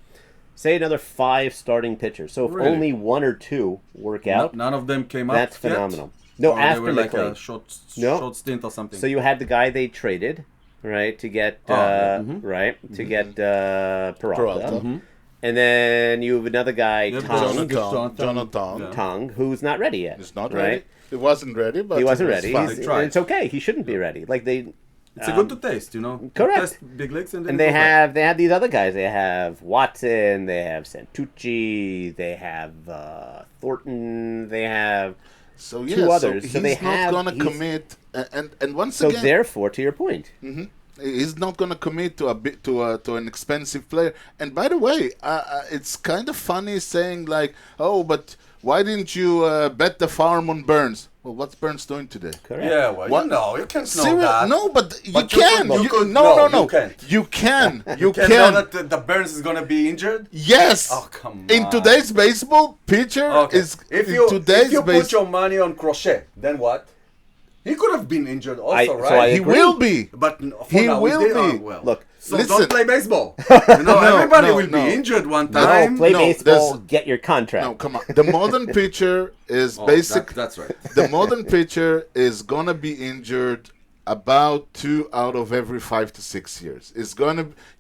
5 starting pitchers. So if Really? only 1 or 2 work out, None of them came up. that's yet? phenomenal. No, Or after they were like McLean. a short No. stint or something. So you had the guy they traded, right, to get right to get Peralta. And then you have another guy, Yeah, Tong, Jonathan. Yeah. Tong, who's not ready yet. He's not right? ready. He wasn't ready, but He wasn't was ready. fine. He's- They tried. It's okay. He shouldn't be ready. Like they. It's a good to taste, you know. correct. Test big leagues and then And they go back. have these other guys. They have Watson. They have Santucci. They have Thornton. They have So two yeah, others. So So he's they not have- gonna he's- commit, and once so again, therefore, to your point, he's not gonna commit to to an expensive player. And by the way, it's kind of funny saying like, oh, but why didn't you bet the farm on Burns? Well, what's Burns doing today? correct. Yeah, well, What? you know, you can't know Serious? that. No, but you But you can. could- you could- no, no, no. you can't. You can. You Can can. know that the Burns is gonna be injured? Yes. Oh, come In on. today's baseball, pitcher Okay. is If in you today's put base. your money on Crochet, then what? He could have been injured also, So right? He agree. will be. But for He now, will we did, be. well. Look, so listen. don't play baseball. You know, everybody will no. be injured one No, time. play No, baseball. there's- Get your contract. No, come on. The modern pitcher is Oh, basic. that's right. The modern pitcher is gonna be injured about 2 out of every 5 to 6 years.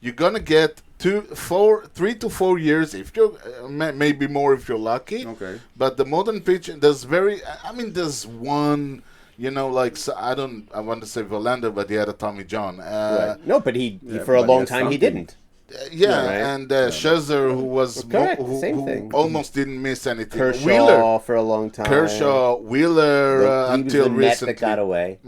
You're gonna get 3 to 4 years if you're maybe more if you're lucky. Okay. But the modern pitcher, there's one. You know, like I want to say Verlander, but he had a Tommy John. Right. No, but he for a but long that's time he something. didn't. Yeah, right. and Scherzer, who was Correct, who same thing. almost didn't miss anything. Kershaw Wheeler, for a long time. Wheeler He was until the Met recently. that got away.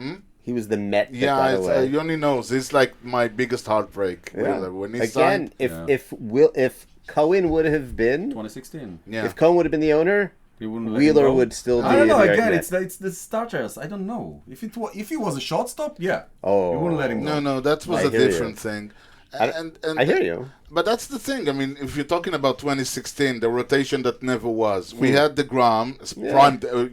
He was the Met that Yeah, got it's, away. Yoni knows. It's like my biggest heartbreak. Yeah. Wheeler. When he Again, signed, if Cohen would have been, 2016. yeah. if Cohen would have been the owner, He wouldn't let him Wheeler go. would still be. I don't know. in the Again, argument. it's the starters. I don't know. If he was a shortstop, yeah. Oh. You wouldn't let him go. No, that was I a hear you. different thing. And I hear you. But that's the thing. I mean, if you're talking about 2016, the rotation that never was, we had DeGrom,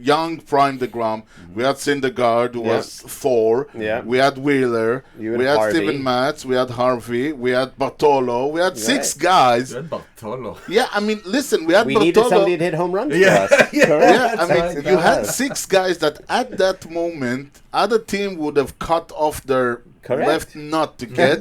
young prime DeGrom. We had Syndergaard, who was Thor. Yeah. We had Wheeler. You had We had Harvey. Steven Matz. We had Harvey. We had Bartolo. We had 6 Right. guys. Red Bartolo. Yeah, I mean, listen, we had We Bartolo. needed somebody to hit home runs Yeah, for us. yeah. Correct. Yeah, I That's mean, right. you had 6 guys that at that moment, other team would have cut off their Correct. left not to get.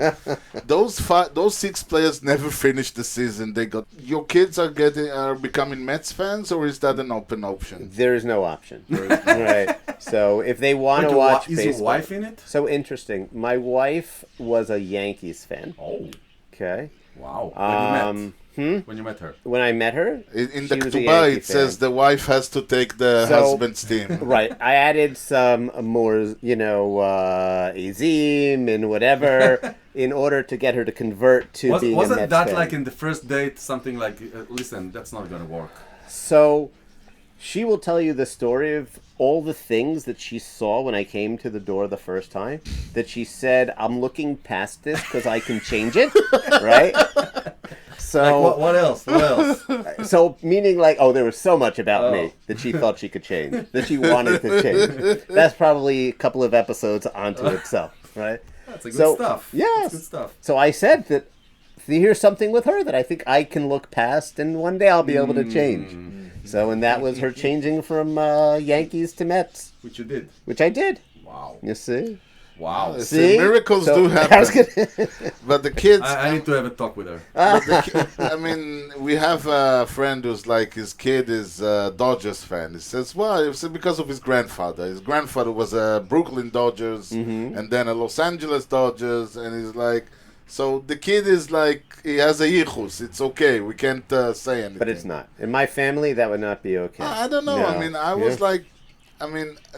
those 6 players never finished the season. They got your kids are becoming Mets fans, or is that an open option? There is no option. Right. So if they want to watch Is baseball, your wife in it? so interesting. My wife was a Yankees fan. Oh, Okay. wow. When you met her. When I met her, In she the was a Ketubah, Yankee it says fan. the wife has to take the So- husband's team. Right. I added some more, azim and whatever in order to get her to convert to being a Wasn't Mets that fan. like in the first date something like, listen, that's not gonna work? So she will tell you the story of all the things that she saw when I came to the door the first time, that she said, I'm looking past this because I can change it, right? So, Like, what else? What else? so meaning like, there was so much about me that she thought she could change, that she wanted to change. That's probably a couple of episodes onto itself, right? That's good stuff. Yes. That's good stuff. So I said that here's something with her that I think I can look past, and one day I'll be able to change. So, and that was her changing from Yankees to Mets, Which you did. which I did. Wow. You see? Wow. See? Miracles So, do I was happen. gonna- But the kids, I need to have a talk with her. I mean, we have a friend who's like, his kid is a Dodgers fan. He says, well, it's because of his grandfather. His grandfather was a Brooklyn Dodgers and then a Los Angeles Dodgers. And he's like, so the kid is like, he has a yichus. It's okay. We can't say anything. But it's not. In my family, that would not be okay. I don't know. No. I mean, I was Yeah. like,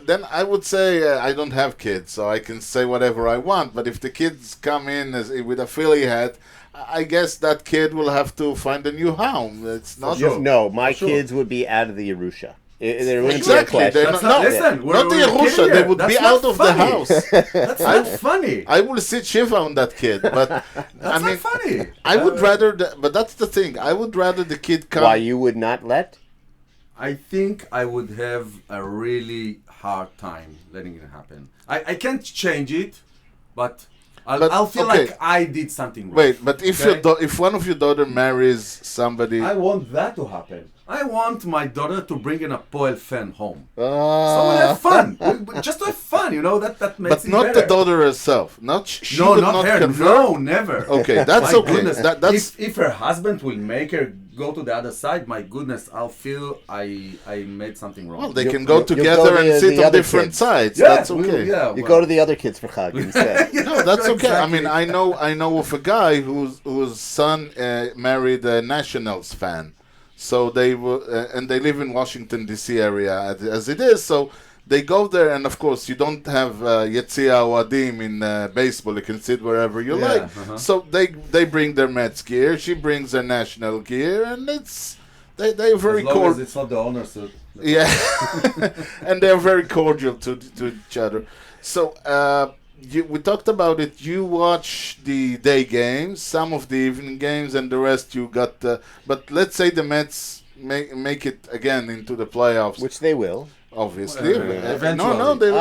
then I would say I don't have kids, so I can say whatever I want. But if the kids come in with a Philly hat, I guess that kid will have to find a new home. It's not sure. No, my sure. kids would be out of the Yerusha. There wouldn't exactly. be a They're question. not, no, Listen, not the we're Yerusha. kidding They here. would That's be not out of the funny. house. That's not funny. I will sit shiva on that kid, but That's not funny. I would rather. But that's the thing. I would rather the kid come. Why you would not let? I think I would have a really hard time letting it happen. I can't change it, but I'll feel okay. like I did something wrong. Wait, but if Okay? if one of your daughter marries somebody, I want that to happen. I want my daughter to bring an Apoel fan home. So Ah. we'll have fun. Just to have fun, that makes but it not better. the daughter herself. Not she No, would not her. convert. No, never. Okay, that's My okay. goodness. That's if her husband will make her go to the other side, my goodness, I'll feel I made something wrong. well, they You- can go you- you together go and to sit the on other different kids. sides. Yeah, That's we- okay. yeah, You well, go to the other kids for Chag instead. No, that's okay. I mean, Exactly. I know of a guy whose son married a Nationals fan, so they were and they live in Washington D.C. area as it is. So they go there, and of course, you don't have Yetzia Ohadim in baseball. You can sit wherever you Yeah, like. uh-huh. So they bring their Mets gear. She brings their national gear, and they're very as long cool. as it's not the owner suit. Yeah, and they're very cordial to each other. So we talked about it. You watch the day games, some of the evening games, and the rest you got. But let's say the Mets make it again into the playoffs. Which they will. Obviously, Eventually. no, they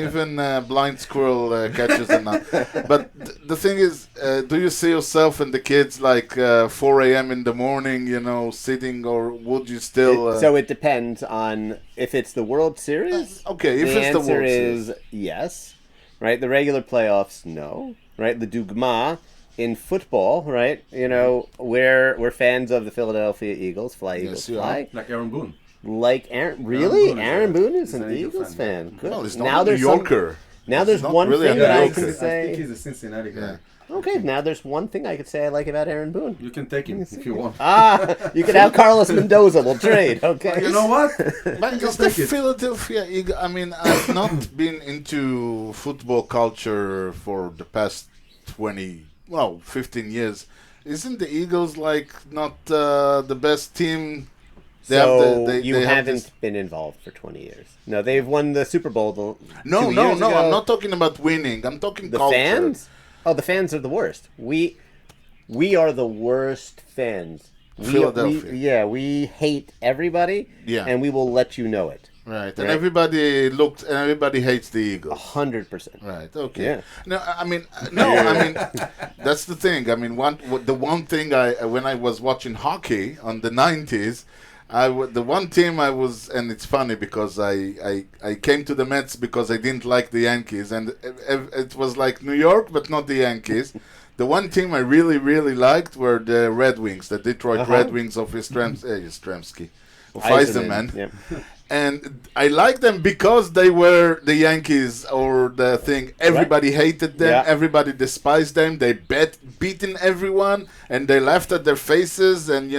even blind squirrel catches a nut. But the thing is, do you see yourself and the kids like 4 a.m. in the morning, sitting, or would you still? So it depends on if it's the World Series. Okay, if the it's the answer World Series. is yes. Right, the regular playoffs, no. Right, the dugma in football, right? We're fans of the Philadelphia Eagles. Fly Eagles, you fly. Like Aaron Boone. Like Aaron, really? Boone is Aaron a- Boone is he's an an Eagle Eagles fan, fan. Good. No, he's not now a New there's Yorker. Now there's not one really a thing New that I Yorker. can I think say. he's a Cincinnati guy. Okay, now there's one thing I could say I like about Aaron Boone. You can take him if you want. You can have Carlos Mendoza. We'll trade. Okay. You know what? But Go it's the take it. Philadelphia Eagles. I mean, I've not been into football culture for the past 15 years. Isn't the Eagles like not the best team? You have haven't this- been involved for 20 years. No, they've won the Super Bowl. No, 2 no, years no. ago. I'm not talking about winning. I'm talking The culture. fans? Oh, the fans are the worst. We are the worst fans. Philadelphia. We hate everybody. Yeah. And we will let you know it. Right, and Right. everybody hates the Eagles. 100%. Right. Okay. Yeah. No, I mean, that's the thing. I mean, the one thing when I was watching hockey on the 90s, The one team I was, and it's funny because I came to the Mets because I didn't like the Yankees, and it was like New York, but not the Yankees. The one team I really, really liked were the Red Wings, the Detroit Red Wings of Yastrzemski, of Eisenman. Yep. And I liked them because they were the Yankees or the thing. Everybody hated them. Yeah. Everybody despised them. They beaten everyone, and they laughed at their faces. And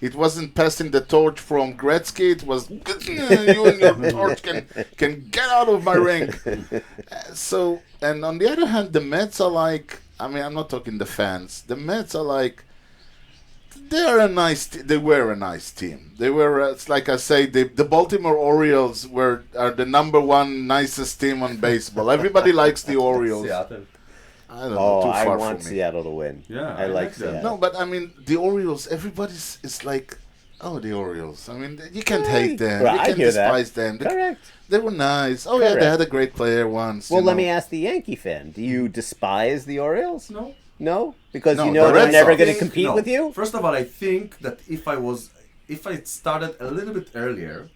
it wasn't passing the torch from Gretzky. It was you and your torch can get out of my ring. So, and on the other hand, the Mets are like. I mean, I'm not talking the fans. The Mets are like. They were a nice team. They were, it's like I say, the Baltimore Orioles are the number one nicest team on baseball. Everybody likes the Orioles. Seattle. I don't know, too I far want from me. Seattle to win. Yeah, I like them. Seattle. No, but I mean, the Orioles, everybody's is like, oh, the Orioles. I mean, you can't hate them. Right, You I can't hear that. despise them. Correct. They were nice. Oh, yeah, Correct. they had a great player once. Well, you let know. me ask the Yankee fan. Do you despise the Orioles? No. No? Because No, you know the they're Red never Sox. going to compete No. with you? First of all, I think that if I started a little bit earlier,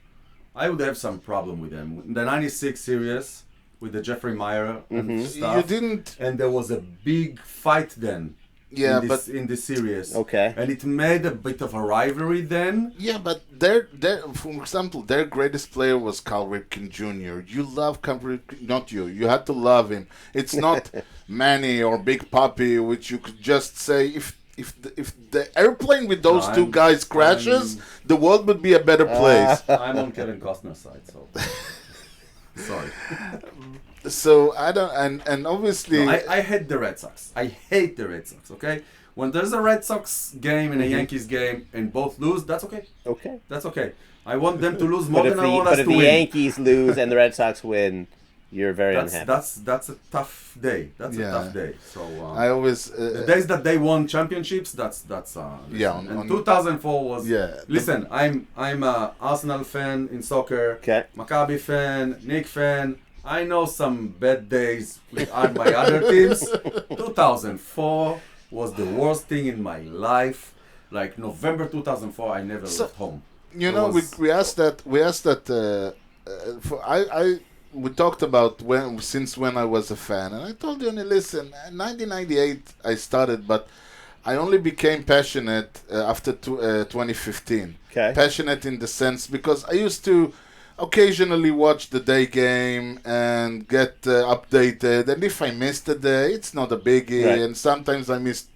I would have some problem with them. The 96 series with the Jeffrey Meyer and stuff. You didn't. And there was a big fight then. Yeah, in this series. Okay. And it made a bit of a rivalry then. Yeah, but for example, their greatest player was Cal Ripken Jr. You love Cal Ripken, not you. You had to love him. It's not Manny or Big Papi, which you could just say if the airplane with those two guys crashes, the world would be a better place. I'm on Kevin Costner's side, so sorry. So I don't, and obviously, No, I hate the Red Sox. I hate the Red Sox. Okay, when there's a Red Sox game and a Yankees game and both lose, that's okay. Okay. That's okay. I want them to lose more But if than I want us the to win. Yankees lose and the Red Sox win, you're very unhappy. That's a tough day. That's Yeah. a tough day. So I always the days that they won championships, that's Yeah, listen. on- And 2004 was Yeah. Listen, I'm a Arsenal fan in soccer. Okay. Maccabi fan, Nick fan. I know some bad days with my other teams. 2004 was the worst thing in my life. Like November 2004, I never left home. You It know, was- we asked that. We talked about since when I was a fan, and I told you, listen, 1998 I started, but I only became passionate after 2015. Okay. Passionate in the sense because I used to occasionally watch the day game and get updated, and if I missed a day, it's not a biggie. Right. And sometimes I missed.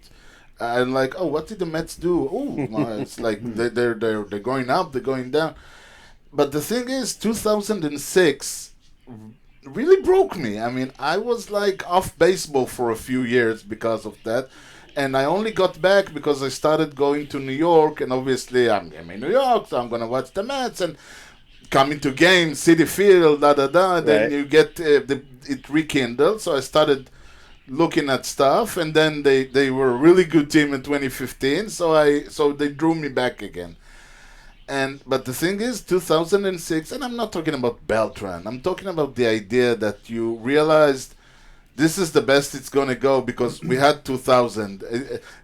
I'm like, oh, what did the Mets do? Oh, it's like they're going up, they're going down. But the thing is, 2006 really broke me. I mean, I was like off baseball for a few years because of that. And I only got back because I started going to New York. And obviously, I'm in New York, so I'm going to watch the Mets. And coming to games, City Field, Then Right. you get it rekindled. So I started looking at stuff. And then they were a really good team in 2015. So they drew me back again. But the thing is, 2006, and I'm not talking about Beltran. I'm talking about the idea that you realized this is the best it's going to go because we had 2000.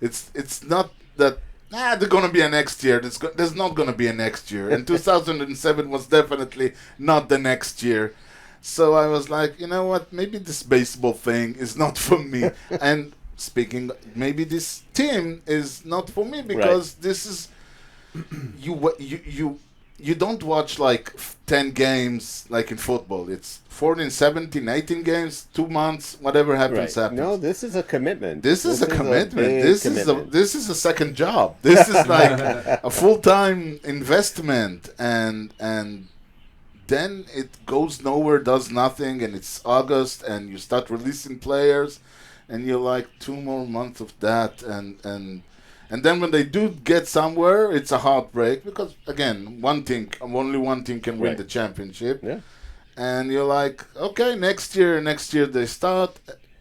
It's not that there's going to be a next year. There's not going to be a next year. And 2007 was definitely not the next year. So I was like, you know what? Maybe this baseball thing is not for me. And speaking, maybe this team is not for me because this is. You don't watch like 10 games like in football. It's 14, 17, 18 games, 2 months, whatever happens, Right. happens. No, this is a commitment. This is a commitment. big This commitment. this is a second job. This is like a full-time investment, and then it goes nowhere, does nothing, and it's August, and you start releasing players, and you're like 2 more months of that, and then when they do get somewhere, it's a heartbreak because again, only one team can win Right. the championship. Yeah. And you're like, okay, next year they start.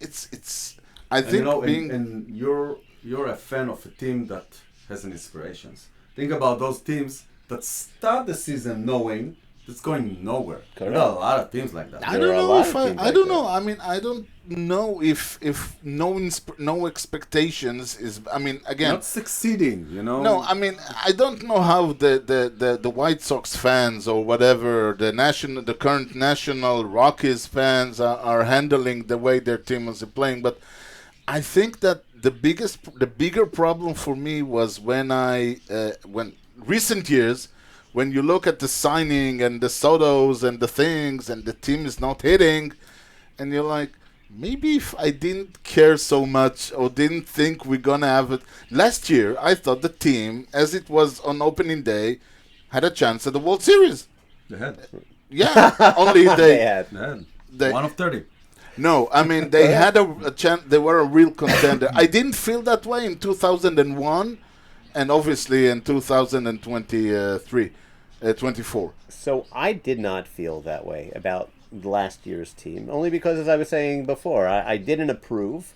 It's. I And think you know, being and you're a fan of a team that has an inspirations. Think about those teams that start the season knowing It's going nowhere. Correct. There are a lot of teams like that. I There don't are a know lot if of I teams I like don't that. know. I mean, I don't know if no expectations is. I mean, again, Not succeeding, you know. no. I mean, I don't know how the White Sox fans or whatever the current national Rockies fans are handling the way their team is playing, but I think that the bigger problem for me was when recent years. When you look at the signing and the Sotos and the things and the team is not hitting, and you're like, maybe if I didn't care so much or didn't think we're gonna have it. Last year, I thought the team, as it was on opening day, had a chance at the World Series. They had. Yeah, only They had. they- 1 of 30. No, I mean they had a chance. They were a real contender. I didn't feel that way in 2001, and obviously in 2023, 24. So I did not feel that way about last year's team, only because, as I was saying before, I didn't approve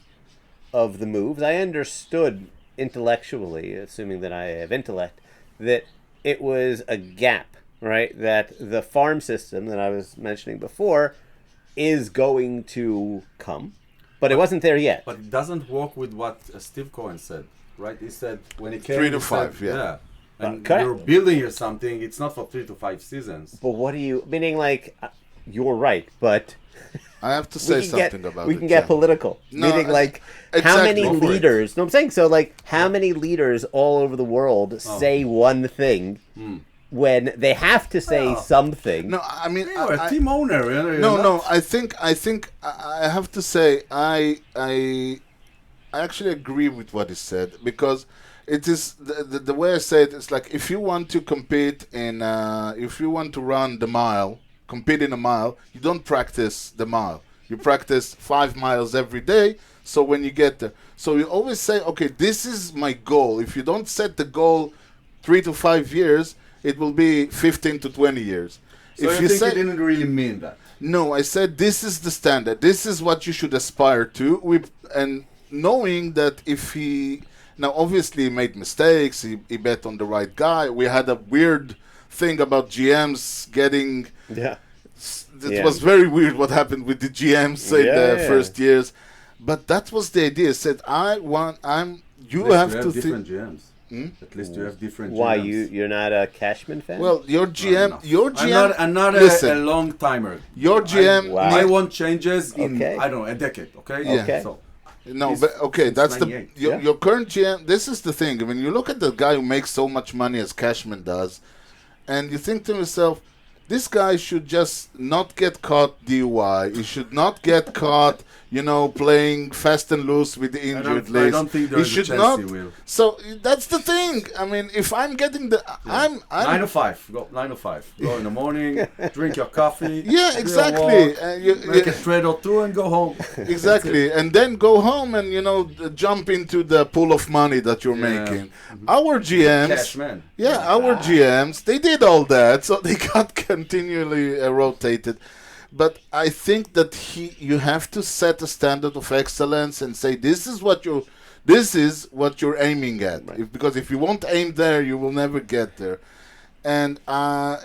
of the moves. I understood intellectually, assuming that I have intellect, that it was a gap, right? That the farm system that I was mentioning before is going to come, but it wasn't there yet. But it doesn't work with what Steve Cohen said, right? He said when he came, 3 to he said, 5, yeah. And correct. you're building or something. It's not for 3 to 5 seasons. But what do you meaning? Like, you're right, but I have to say we can something get, about we it. can get Jen. political. No, Meaning, like, how exactly. many Go for it. leaders? No, I'm saying so. Like, how many leaders all over the world say one thing when they have to say Oh. something? No, I mean, You're a I- team owner. You know, you're no, not- no. I think I have to say I actually agree with what he said, because it is the way I say it. It's like if you want to compete in if you want to run the mile, compete in a mile, you don't practice the mile. You practice 5 miles every day. So when you get there, so you always say, okay, this is my goal. If you don't set the goal 3 to 5 years, it will be 15 to 20 years. So if you think say, he didn't really mean that? no, I said this is the standard. This is what you should aspire to. And knowing that if he... Now, obviously, he made mistakes. He bet on the right guy. We had a weird thing about GMs getting... Yeah. It Yeah. was very weird what happened with the GMs in the Yeah. first years. But that was the idea. Said, you At least have you to different think... GMs. At least you have different Why GMs. you're not a Cashman fan? Well, your GM... Enough. Your GM... I'm not listen, a long timer. your GM... Wow. I want changes in, Okay. I don't know, a decade, okay? Yeah. Okay. So, No, He's but okay, since that's 98, yeah. your current GM. This is the thing. When you look at the guy who makes so much money as Cashman does, and you think to yourself, this guy should just not get caught DUI. He should not get caught, playing fast and loose with the injured I list. don't think He there's a should chance not. he will. So that's the thing. I mean, if I'm getting I'm 9 to 5. Go 9 to 5. Go in the morning, drink your coffee. Yeah, do a exactly. walk, make a trade or two and go home. Exactly, and then go home and jump into the pool of money that you're Yeah. making. Our GMs, Cash man. yeah, our GMs, they did all that, so they got continually rotated. But I think that you have to set a standard of excellence and say this is what you're aiming at. Because if you won't aim there, you will never get there. And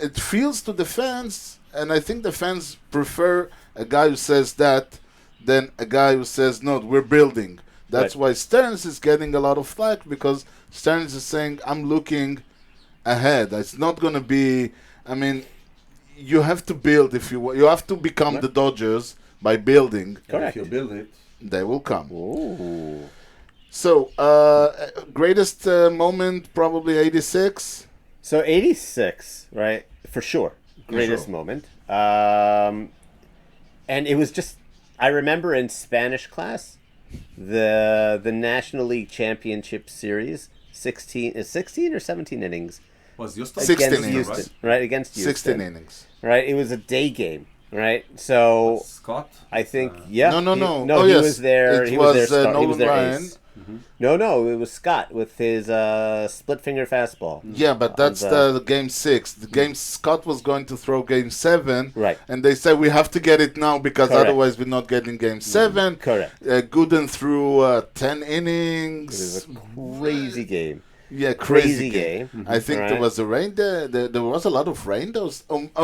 it feels to the fans, and I think the fans prefer a guy who says that than a guy who says, no, we're building. That's why Stearns is getting a lot of flack, because Stearns is saying, I'm looking ahead. It's not going to be, you have to build if you want. You have to become the Dodgers by building. Correct. If you build it. They will come. Ooh. So, greatest moment, probably 86. So 86, right? For sure. Greatest sure. moment. And it was just, I remember in Spanish class, the National League Championship Series, 16 or 17 innings. Was Houston? 16 against innings, Houston, right? Against Houston. 16 innings. Right? It was a day game, right? So Scott? I think, yeah. No. No, Oh, he yes. was there. It He was was, their star. He Nolan was their Ryan. ace. No, it was Scott with his split finger fastball. Yeah, but that's the game 6. The game Scott was going to throw game 7, Right. and they said we have to get it now because Correct. otherwise we're not getting game 7. Correct. Gooden threw 10 It innings. was a crazy game. Yeah, crazy game. I think there Right. was a rain. There was a lot of rain.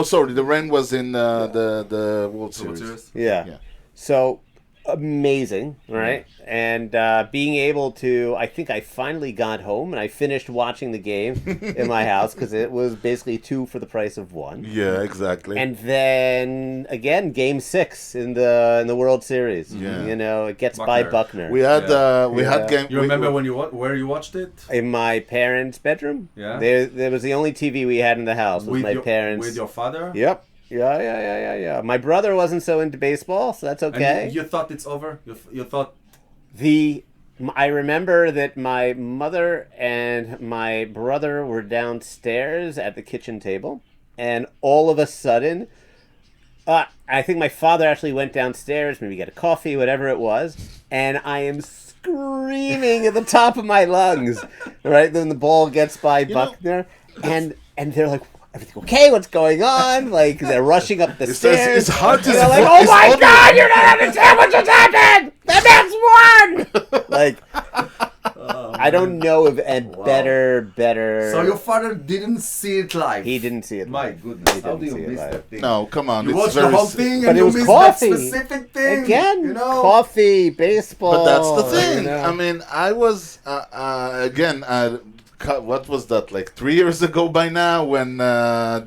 Sorry, the rain was in the World Series. Yeah. Yeah. So amazing, right? And being able to, I think I finally got home and I finished watching the game in my house because it was basically 2 for the price of 1. Yeah, exactly. And then again, Game 6 in the World Series. Yeah. You know, it gets by Buckner we had Yeah. game. You remember where you watched it? in my parents' bedroom. Yeah. There was the only TV we had in the house. Was my parents. With your father? Yep. Yeah. My brother wasn't so into baseball, so that's okay. And you thought it's over? You thought... I remember that my mother and my brother were downstairs at the kitchen table, and all of a sudden, I think my father actually went downstairs, maybe get a coffee, whatever it was, and I am screaming at the top of my lungs, right? Then the ball gets by Buckner, and they're like, everything okay? What's going on? Like, they're rushing up the stairs. It's hard to They're like, oh my God, you're not understand what just happened! The Mets won! Like, I don't know if better. So your father didn't see it live? He didn't see it. My live. goodness, how didn't do see you it miss live. that thing? No, come on. You it's watched the very whole s- thing But and it you was missed coffee. that specific thing. Again, you know? coffee, baseball. But that's the thing. you know. I mean, I was again. What was that? Like 3 years ago by now, when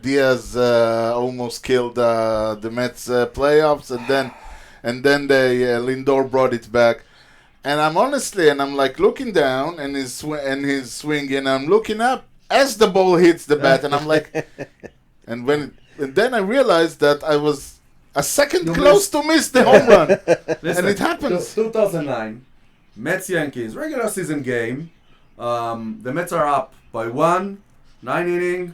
Diaz almost killed the Mets playoffs, and then they Lindor brought it back. And I'm like looking down and he's swinging. And I'm looking up as the ball hits the bat, and I'm like, and then I realized that I was a second close to miss the home run, Listen, and it happens. 2009, Mets Yankees regular season game. The Mets are up by 1, 9 inning.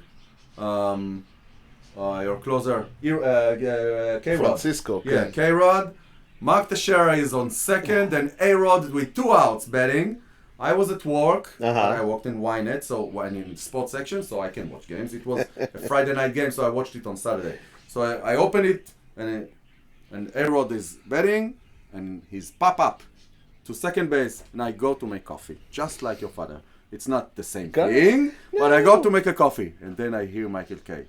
Your closer, K-Rod. Francisco, Yeah, okay. K-Rod. Mark Teixeira is on second, and A-Rod with 2 outs batting. I was at work. I worked in Ynet, so in sports section, so I can watch games. It was a Friday night game, so I watched it on Saturday. So I opened it, and A-Rod is batting, and he's pop up to second base, and I go to make coffee, just like your father. It's not the same thing, but I go to make a coffee, and then I hear Michael K.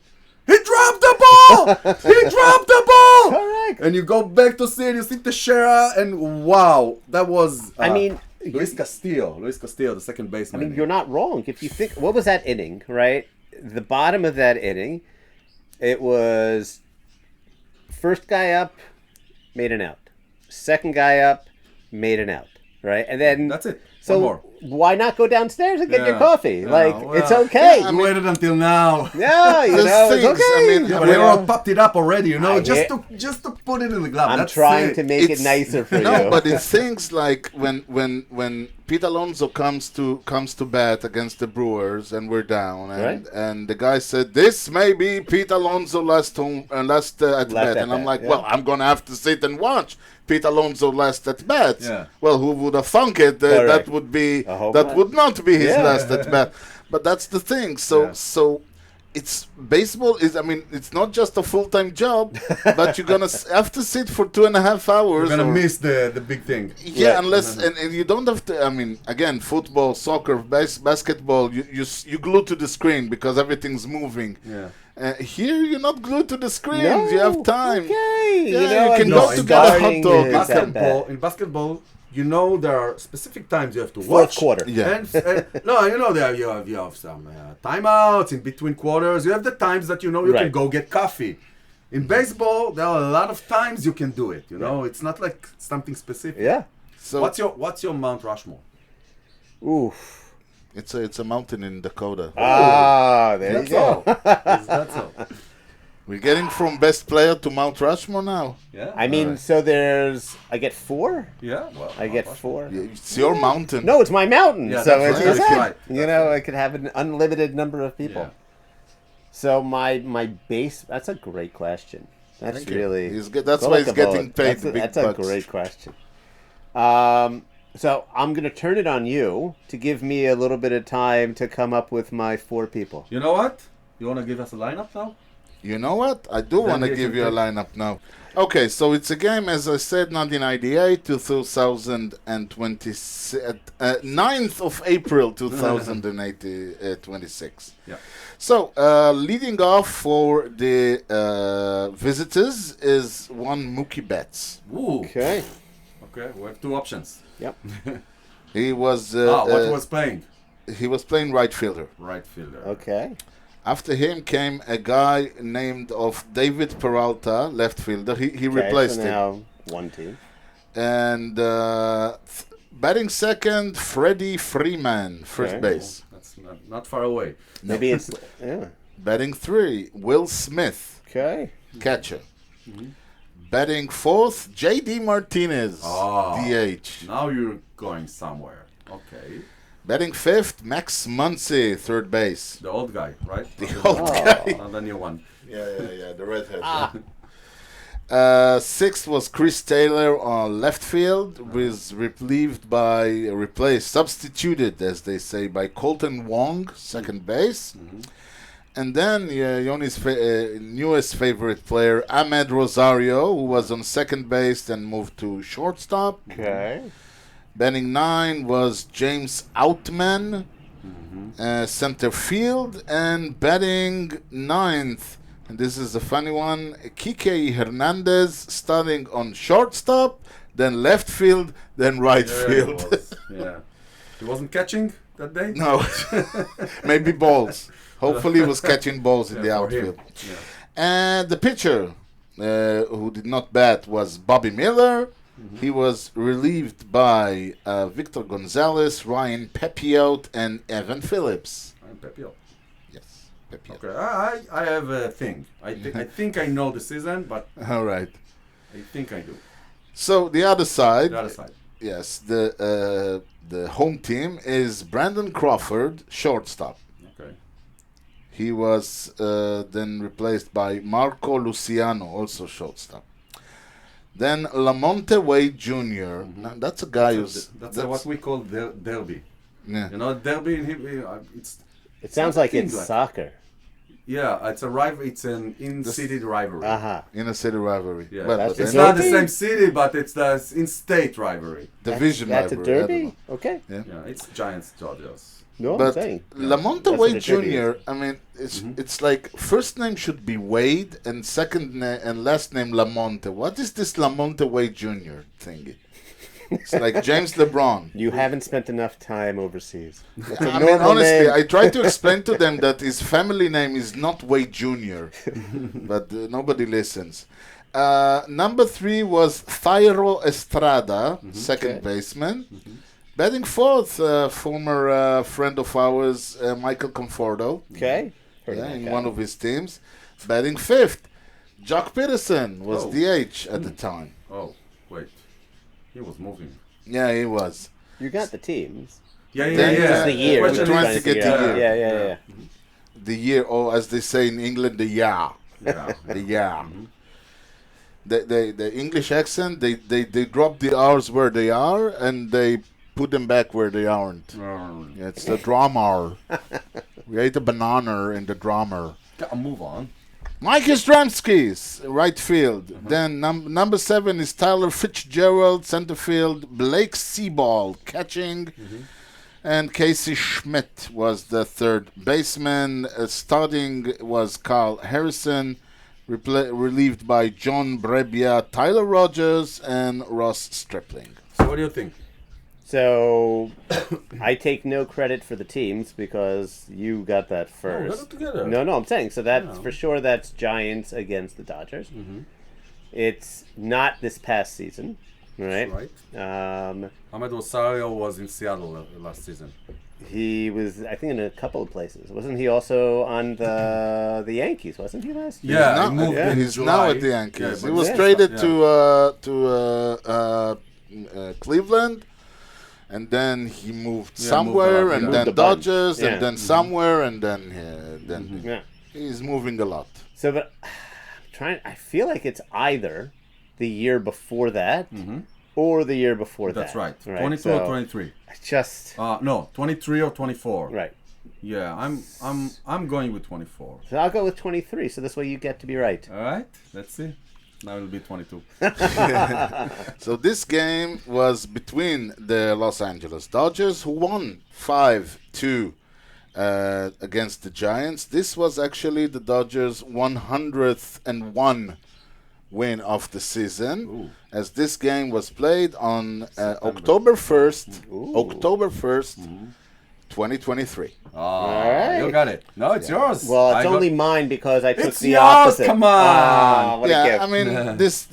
He dropped the ball! He dropped the ball! Correct. And you go back to see it, you see Teixeira, and wow, that was... I mean... Luis Castillo, the second baseman. I mean, you're not wrong. If you think, what was that inning, right? The bottom of that inning, it was first guy up, made an out. Second guy up, made an out, right? And then... That's it. So One more. why not go downstairs and get your Yeah. coffee? Yeah, Like, well, it's okay. You waited until now. Yeah, you There's know, things, it's okay. I mean, Yeah, I but mean, Aaron popped it up already, you know, I just hear- to put it in the glove. I'm That's trying it. to make it nicer for no, you. but it's things like when Pete Alonso comes to bat against the Brewers and we're down, Right. and the guy said this may be Pete Alonso last at bat, and I'm like, yeah. well, I'm gonna have to sit and watch Pete Alonso last at bat. Yeah. Well, who would have thunk it? Correct. That would be A home that run. would not be his Yeah. last at bat. But that's the thing. Yeah. So. It's baseball is. I mean, it's not just a full-time job, but you're gonna have to sit for 2.5 hours. You're gonna or- miss the big thing. Yeah, Right. unless and you don't have to. I mean, again, football, soccer, basketball, you glue to the screen because everything's moving. Yeah. Here, you're not glued to the screen. No, You have time. Okay. Yeah, you know, you can and go the to get a hot starting dog. is at Basketball, bat. in basketball, you know there are specific times you have to Fourth watch. quarter. Yeah. And no, you know there you have some timeouts in between quarters. You have the times that you know you can Right. go get coffee. In baseball, there are a lot of times you can do it. You know, it's not like something specific. Yeah. So What's your Mount Rushmore? Oof. it's a mountain in Dakota. Ah, there That's you go. all. That's all. We're getting from best player to Mount Rushmore now. Yeah. I mean, so I get 4? Yeah. Well, I get 4. It's your mountain. No, it's my mountain. Yeah, so that's it's right. your That's thing. right. You know, I could have an unlimited number of people. Yeah. So my base, that's a great question. That's Thank you. really... That's go why like he's a getting bullet. paid That's big That's a bucks. great question. So I'm going to turn it on you to give me a little bit of time to come up with my 4 people. You know what? You want to give us a lineup now? You know what? I do want to we give can you a take- lineup now. Okay, so it's a game, as I said, 1998 to 2020, 9th of April 2026. Yeah. So, leading off for the visitors is one Mookie Betts. Ooh. Okay. Okay, we have two options. Yep. He was What was playing? he was playing right fielder. Right fielder. Okay. After him came a guy named of David Peralta, left fielder. He Okay, replaced so him. now one team. And batting second, Freddie Freeman, first Okay. base. That's not far away. Maybe it's yeah. Batting three, Will Smith, Okay. catcher. Batting fourth, J.D. Martinez, Ah. DH. Now you're going somewhere. Okay. Batting fifth, Max Muncy, third base. The old guy, right? The old guy. Not the new one. Yeah, the redhead. Sixth was Chris Taylor on left field, was substituted, as they say, by Colton Wong, second base. And then Yoni's newest favorite player, Ahmed Rosario, who was on second base and moved to shortstop. Okay. Batting nine was James Outman, center field, and batting ninth, and this is a funny one, Kike Hernandez, starting on shortstop, then left field, then right There field. it was. Yeah. He wasn't catching that day? No, maybe balls. Hopefully, he was catching balls in the for him. outfield. Yeah. And the pitcher who did not bat was Bobby Miller. He was relieved by Victor Gonzalez, Ryan Pepiot, and Evan Phillips. I'm Pepio. Yes, Pepiot. Okay, I have a thing. I think I know the season, but All right. I think I do. So the other side, The other side. yes, the home team is Brandon Crawford, shortstop. Okay. He was then replaced by Marco Luciano, also shortstop. Then Lamonte Wade Jr. Now, that's a guy who's That's what we call derby. yeah. You know, derby in it's It sounds like something it's like- soccer. yeah, it's a rival. It's an in-city rivalry. Aha. Inner city rivalry. Yeah, Well, That's but it's a then not the derby? same city, but it's the in-state rivalry. division That's a rivalry. I don't derby? know. Okay. Yeah, it's Giants Dodgers. No, I'm But saying. Lamonte That's Wade what a derby Jr. I mean, it's like first name should be Wade and and last name Lamonte. What is this Lamonte Wade Jr. thingy? It's like James LeBron. You haven't spent enough time overseas. That's a I mean, normal honestly, name. I tried to explain to them that his family name is not Wade Jr., but nobody listens. Number three was Thairo Estrada, second baseman. Batting fourth, former friend of ours, Michael Conforto, Okay. Heard of yeah, that in guy. one of his teams. Batting fifth, Jock Peterson was Oh. DH at the time. Oh, wait, he was moving. Yeah, he was. You got the teams. Yeah, Then yeah, yeah. it's the year. We're Question trying is- to get the year. Yeah. The year, or as they say in England, the year. Yeah. The year. The English accent, they drop the R's where they are and they put them back where they aren't. Yeah, it's the drama. We ate a banana in the drama. Gotta move on. Mike Yastrzemski's right field. Then number 7 is Tyler Fitzgerald, center field. Blake Seaball catching. And Casey Schmidt was the third baseman. Starting was Carl Harrison, relieved by John Brebbia, Tyler Rogers, and Ross Stripling. So what do you think? So, I take no credit for the teams because you got that we first. got it together. No, I'm saying so that's Yeah. for sure. That's Giants against the Dodgers. It's not this past season, right? Right. Um, Ahmed Rosario was in Seattle last season. he was, I think, in a couple of places. Wasn't he also on the Yankees? Wasn't he last year? Yeah, Now- he moved yeah. in He's July. now at the Yankees. Yeah, He but was Yeah. traded Yeah. to Cleveland, and then he moved Yeah, somewhere, moved a lot, and yeah. then Moved a bunch. Dodgers, Yeah. and then somewhere, and then Yeah. he's moving a lot. So, but I feel like it's either the year before that or the year before That's that. right. 22 or 23. I just No, 23 or 24. right. Yeah, I'm going with 24. So I'll go with 23. So this way you get to be right. All right, let's see. Now it'll be 22. So this game was between the Los Angeles Dodgers, who won 5-2 against the Giants. This was actually the Dodgers' 101 win of the season, as this game was played on October 1st, 2023. Oh, right. you got it. No, it's yours. Well, it's I only got- mine because I took It's the yours, opposite. come on. Oh, what a gift. Yeah, I mean, this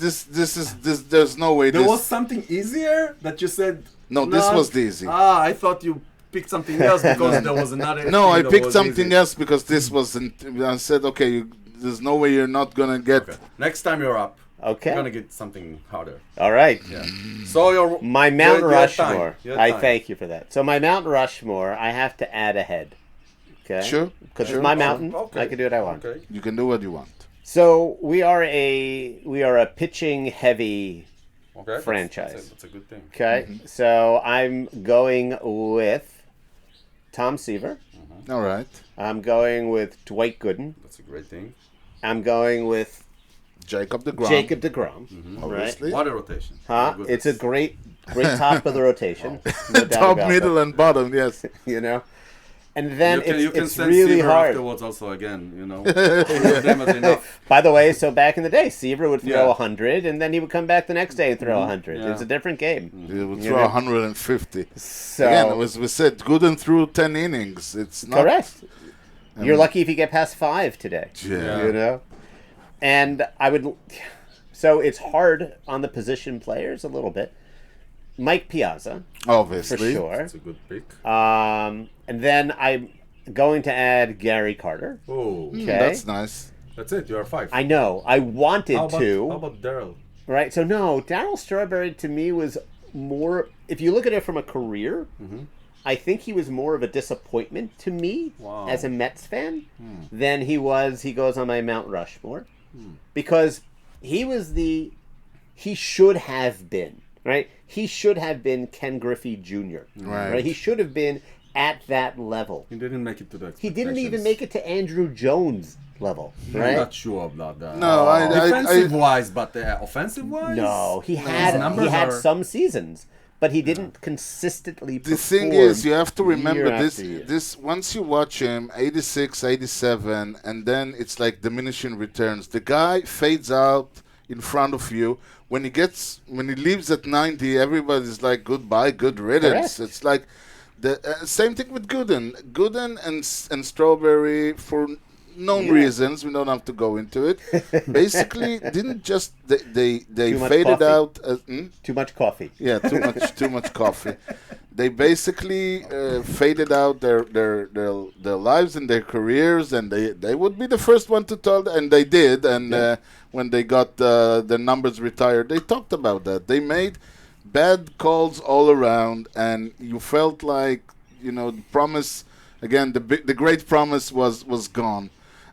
there's no way There this... was something easier that you said. No, this "No." was the easy. I thought you picked something else because there was another. No, thing I that picked was something easy. else because this wasn't... I said, okay, there's no way you're not gonna get... Okay. Next time you're up, Okay. you're gonna get something harder. All right. Yeah. So your My Mount you had time. Rushmore. You had I time. thank you for that. So my Mount Rushmore, I have to add a head. Okay. Sure, Because sure. it's my mountain. Okay. I can do what I want. Okay. You can do what you want. So we are a pitching heavy. Okay. Franchise. That's a good thing. Okay. So I'm going with Tom Seaver. All right. I'm going with Dwight Gooden. That's a great thing. I'm going with Jacob DeGrom. Jacob DeGrom. Right. Obviously. What a rotation. Huh? My goodness. It's a great top of the rotation. No doubt Top, about middle, and bottom, yes. that, you know. And then you can it's send really Seaver hard. afterwards also again, you know. Them is enough. By the way, so back in the day, Seaver would throw Yeah. 100, and then he would come back the next day and throw 100. Yeah. It's a different game. He would You throw know? 150. So Again, as we said, Gooden threw 10 innings. It's not... correct. You're lucky if you get past 5 today. Yeah. You know, and I would. So it's hard on the position players a little bit. Mike Piazza, for Obviously. sure. It's a good pick. And then I'm going to add Gary Carter. Oh, Okay. That's nice. that's it. You are 5. I know. I wanted how to. about Daryl? Right. So no, Darryl Strawberry to me was more. If you look at it from a career, I think he was more of a disappointment to me Wow. as a Mets fan than he was. He goes on my Mount Rushmore because he was he should have been right. He should have been Ken Griffey Jr. Right. He should have been at that level. He didn't make it to that. He didn't even make it to Andrew Jones level, I'm right? not sure about that. No, Defensive wise, but offensive wise? No, he His had numbers he had are- some seasons, but he didn't consistently The thing perform is, you have to remember year this. after year. This once you watch him, 86, 87, and then it's like diminishing returns. The guy fades out in front of you. When he leaves at 90, everybody's like, "Goodbye, good riddance." Correct. It's like the same thing with Gooden. Gooden and Strawberry, for known reasons, we don't have to go into it. Basically, didn't just they Too much faded coffee. out. Too much coffee. Yeah, too much coffee. They basically faded out their lives and their careers, and they would be the first one to tell, and they did. And when they got their numbers retired, they talked about that. They made bad calls all around, and you felt like the promise again. The great promise was gone.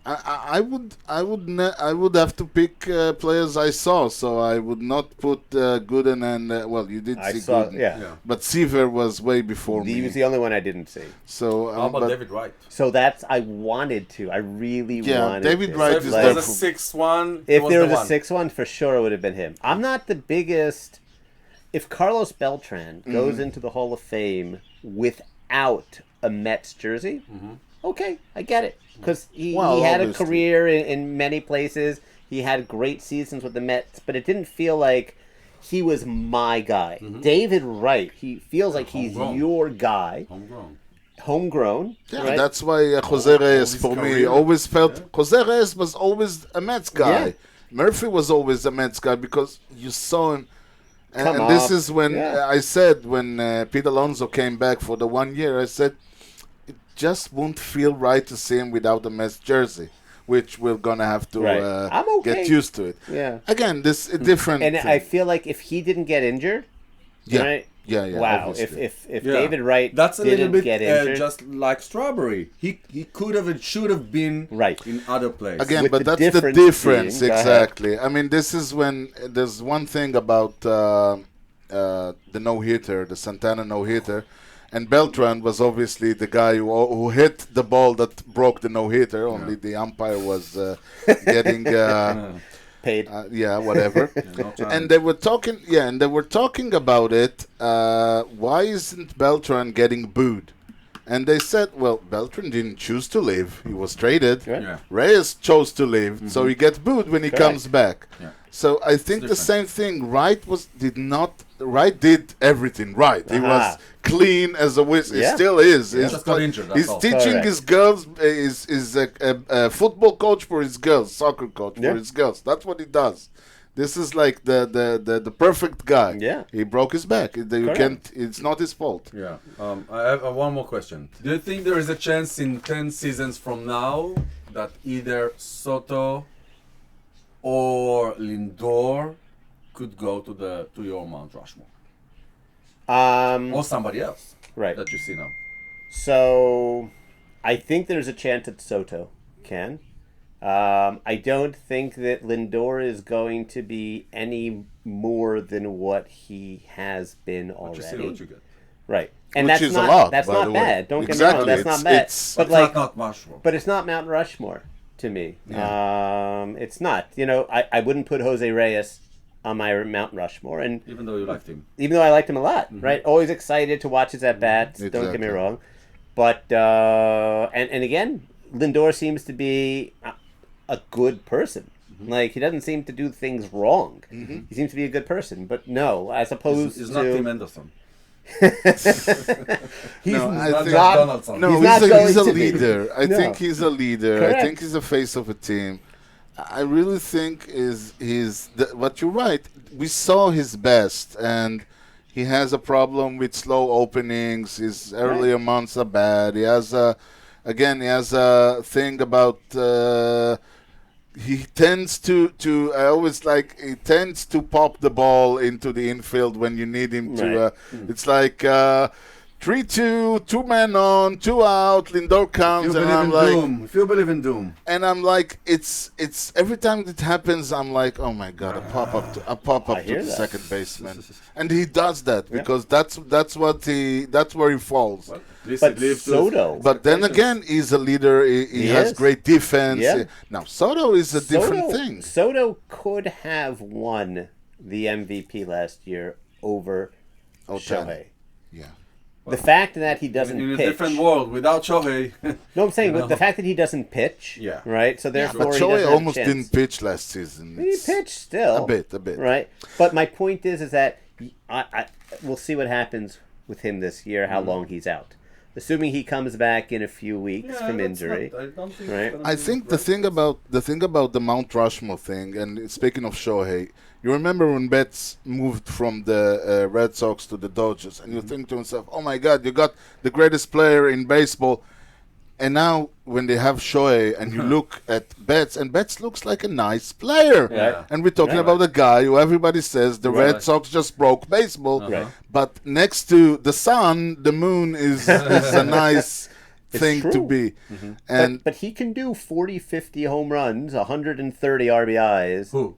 I would have to pick players I saw, so I would not put Gooden and well, you did I see saw, Gooden, yeah. but Seaver was way before He me. was the only one I didn't see. So How about but David Wright? So that's I wanted to. I really Yeah, wanted David to. Wright If is there was there a for- 6-1, If there was the a 6-1, for sure it would have been him. I'm not the biggest. If Carlos Beltran goes into the Hall of Fame without a Mets jersey, okay, I get it. Because he had a obviously. career in many places. He had great seasons with the Mets, but it didn't feel like he was my guy. David Wright, he feels like he's Homegrown. your guy. Homegrown. Yeah, right? that's why Jose Reyes his for me career. always felt Jose Reyes was always a Mets guy. Yeah. Murphy was always a Mets guy because you saw him. And, Come and this up. is when Yeah. I said when Pete Alonso came back for the 1 year, I said it just won't feel right to see him without a Mets jersey, which we're gonna have to Right. I'm okay. get used to it. Yeah. Again, this is different. And thing. I feel like if he didn't get injured, Yeah. right? Yeah, yeah, Wow, obviously. if David Wright That's a little didn't bit get injured, just like Strawberry. He could have and should have been Right. in other places. Again, With but the that's the difference difference, being- go ahead. exactly. I mean, this is when there's one thing about the no-hitter, the Santana no-hitter, And Beltran was obviously the guy who hit the ball that broke the no-hitter. Only the umpire was getting Paid. Whatever. No time. And they were talking about it. Why isn't Beltran getting booed? And they said, well, Beltran didn't choose to leave. He was traded. Right. Yeah. Reyes chose to leave, so he gets booed when he Correct. comes back. Yeah. So I think the same thing. Wright did everything right. He was clean as a whistle. He Yeah. still is. He just got injured, that's He's all. teaching Correct. his girls. Is a football coach for his girls, soccer coach Yeah. for his girls. That's what he does. This is like the perfect guy. Yeah. He broke his back. You Correct. can't. It's not his fault. Yeah. I have one more question. Do you think there is a chance in 10 seasons from now that either Soto or Lindor could go to your Mount Rushmore? Or somebody else Right. that you see now? So, I think there's a chance that Soto can. I don't think that Lindor is going to be any more than what he has been But you see already. what you get. Right. And Which that's is not a lot, that's by not the way. bad. Don't get me Exactly. wrong, that's It's- not bad. it's- But But like not Rushmore. but it's not Mount Rushmore to me. It's not. You know, I wouldn't put Jose Reyes on my Mount Rushmore, and Even though you liked him. even though I liked him a lot, right? Always excited to watch his at bats. Don't get me Exactly. wrong, but and again, Lindor seems to be a good person. Like he doesn't seem to do things wrong. He seems to be a good person, but no, as opposed He's to not Tim Anderson. he's No, I not. think- Donaldson. No, He's not he's going a to be. leader. I No. think he's a leader. I Correct. think he's the face of a team. I really think what you're right. We saw his best, and he has a problem with slow openings. His earlier months are bad. He has a thing about. He tends to he tends to pop the ball into the infield when you need him to. Right. It's like 3-2, 2 men on, 2 out. Lindor comes, and I'm like, doom, if you believe in doom, and I'm like, it's every time it happens, I'm like, oh my god, I pop up to hear the that. second baseman, and he does that because that's where he falls. well, please But live to Soto- But then again, he's a leader. He has is. great defense. Yeah. Now Soto is a different Soto- thing. Soto could have won the MVP last year over Shohei. Yeah. The fact that he doesn't in a pitch. different world without Shohei. No, I'm saying You know? the fact that he doesn't pitch. Yeah. Right. So therefore, But he Shohei doesn't have almost a chance. didn't pitch last season. He It's pitched still a bit. Right. But my point is that we'll see what happens with him this year. How long he's out. Assuming he comes back in a few weeks from injury. I don't think Right. it's gonna I be think great. the thing about the Mount Rushmore thing, and speaking of Shohei, you remember when Betts moved from the Red Sox to the Dodgers, and you think to yourself, "Oh my God, you got the greatest player in baseball." And now, when they have Shohei, and you look at Betts, and Betts looks like a nice player, Yeah. and we're talking Right. about a guy who everybody says the Right. Red Sox just broke baseball, Right. but next to the sun, the moon is a nice thing to true. be, and But he can do 40, 50 home runs, 130 RBIs. Who?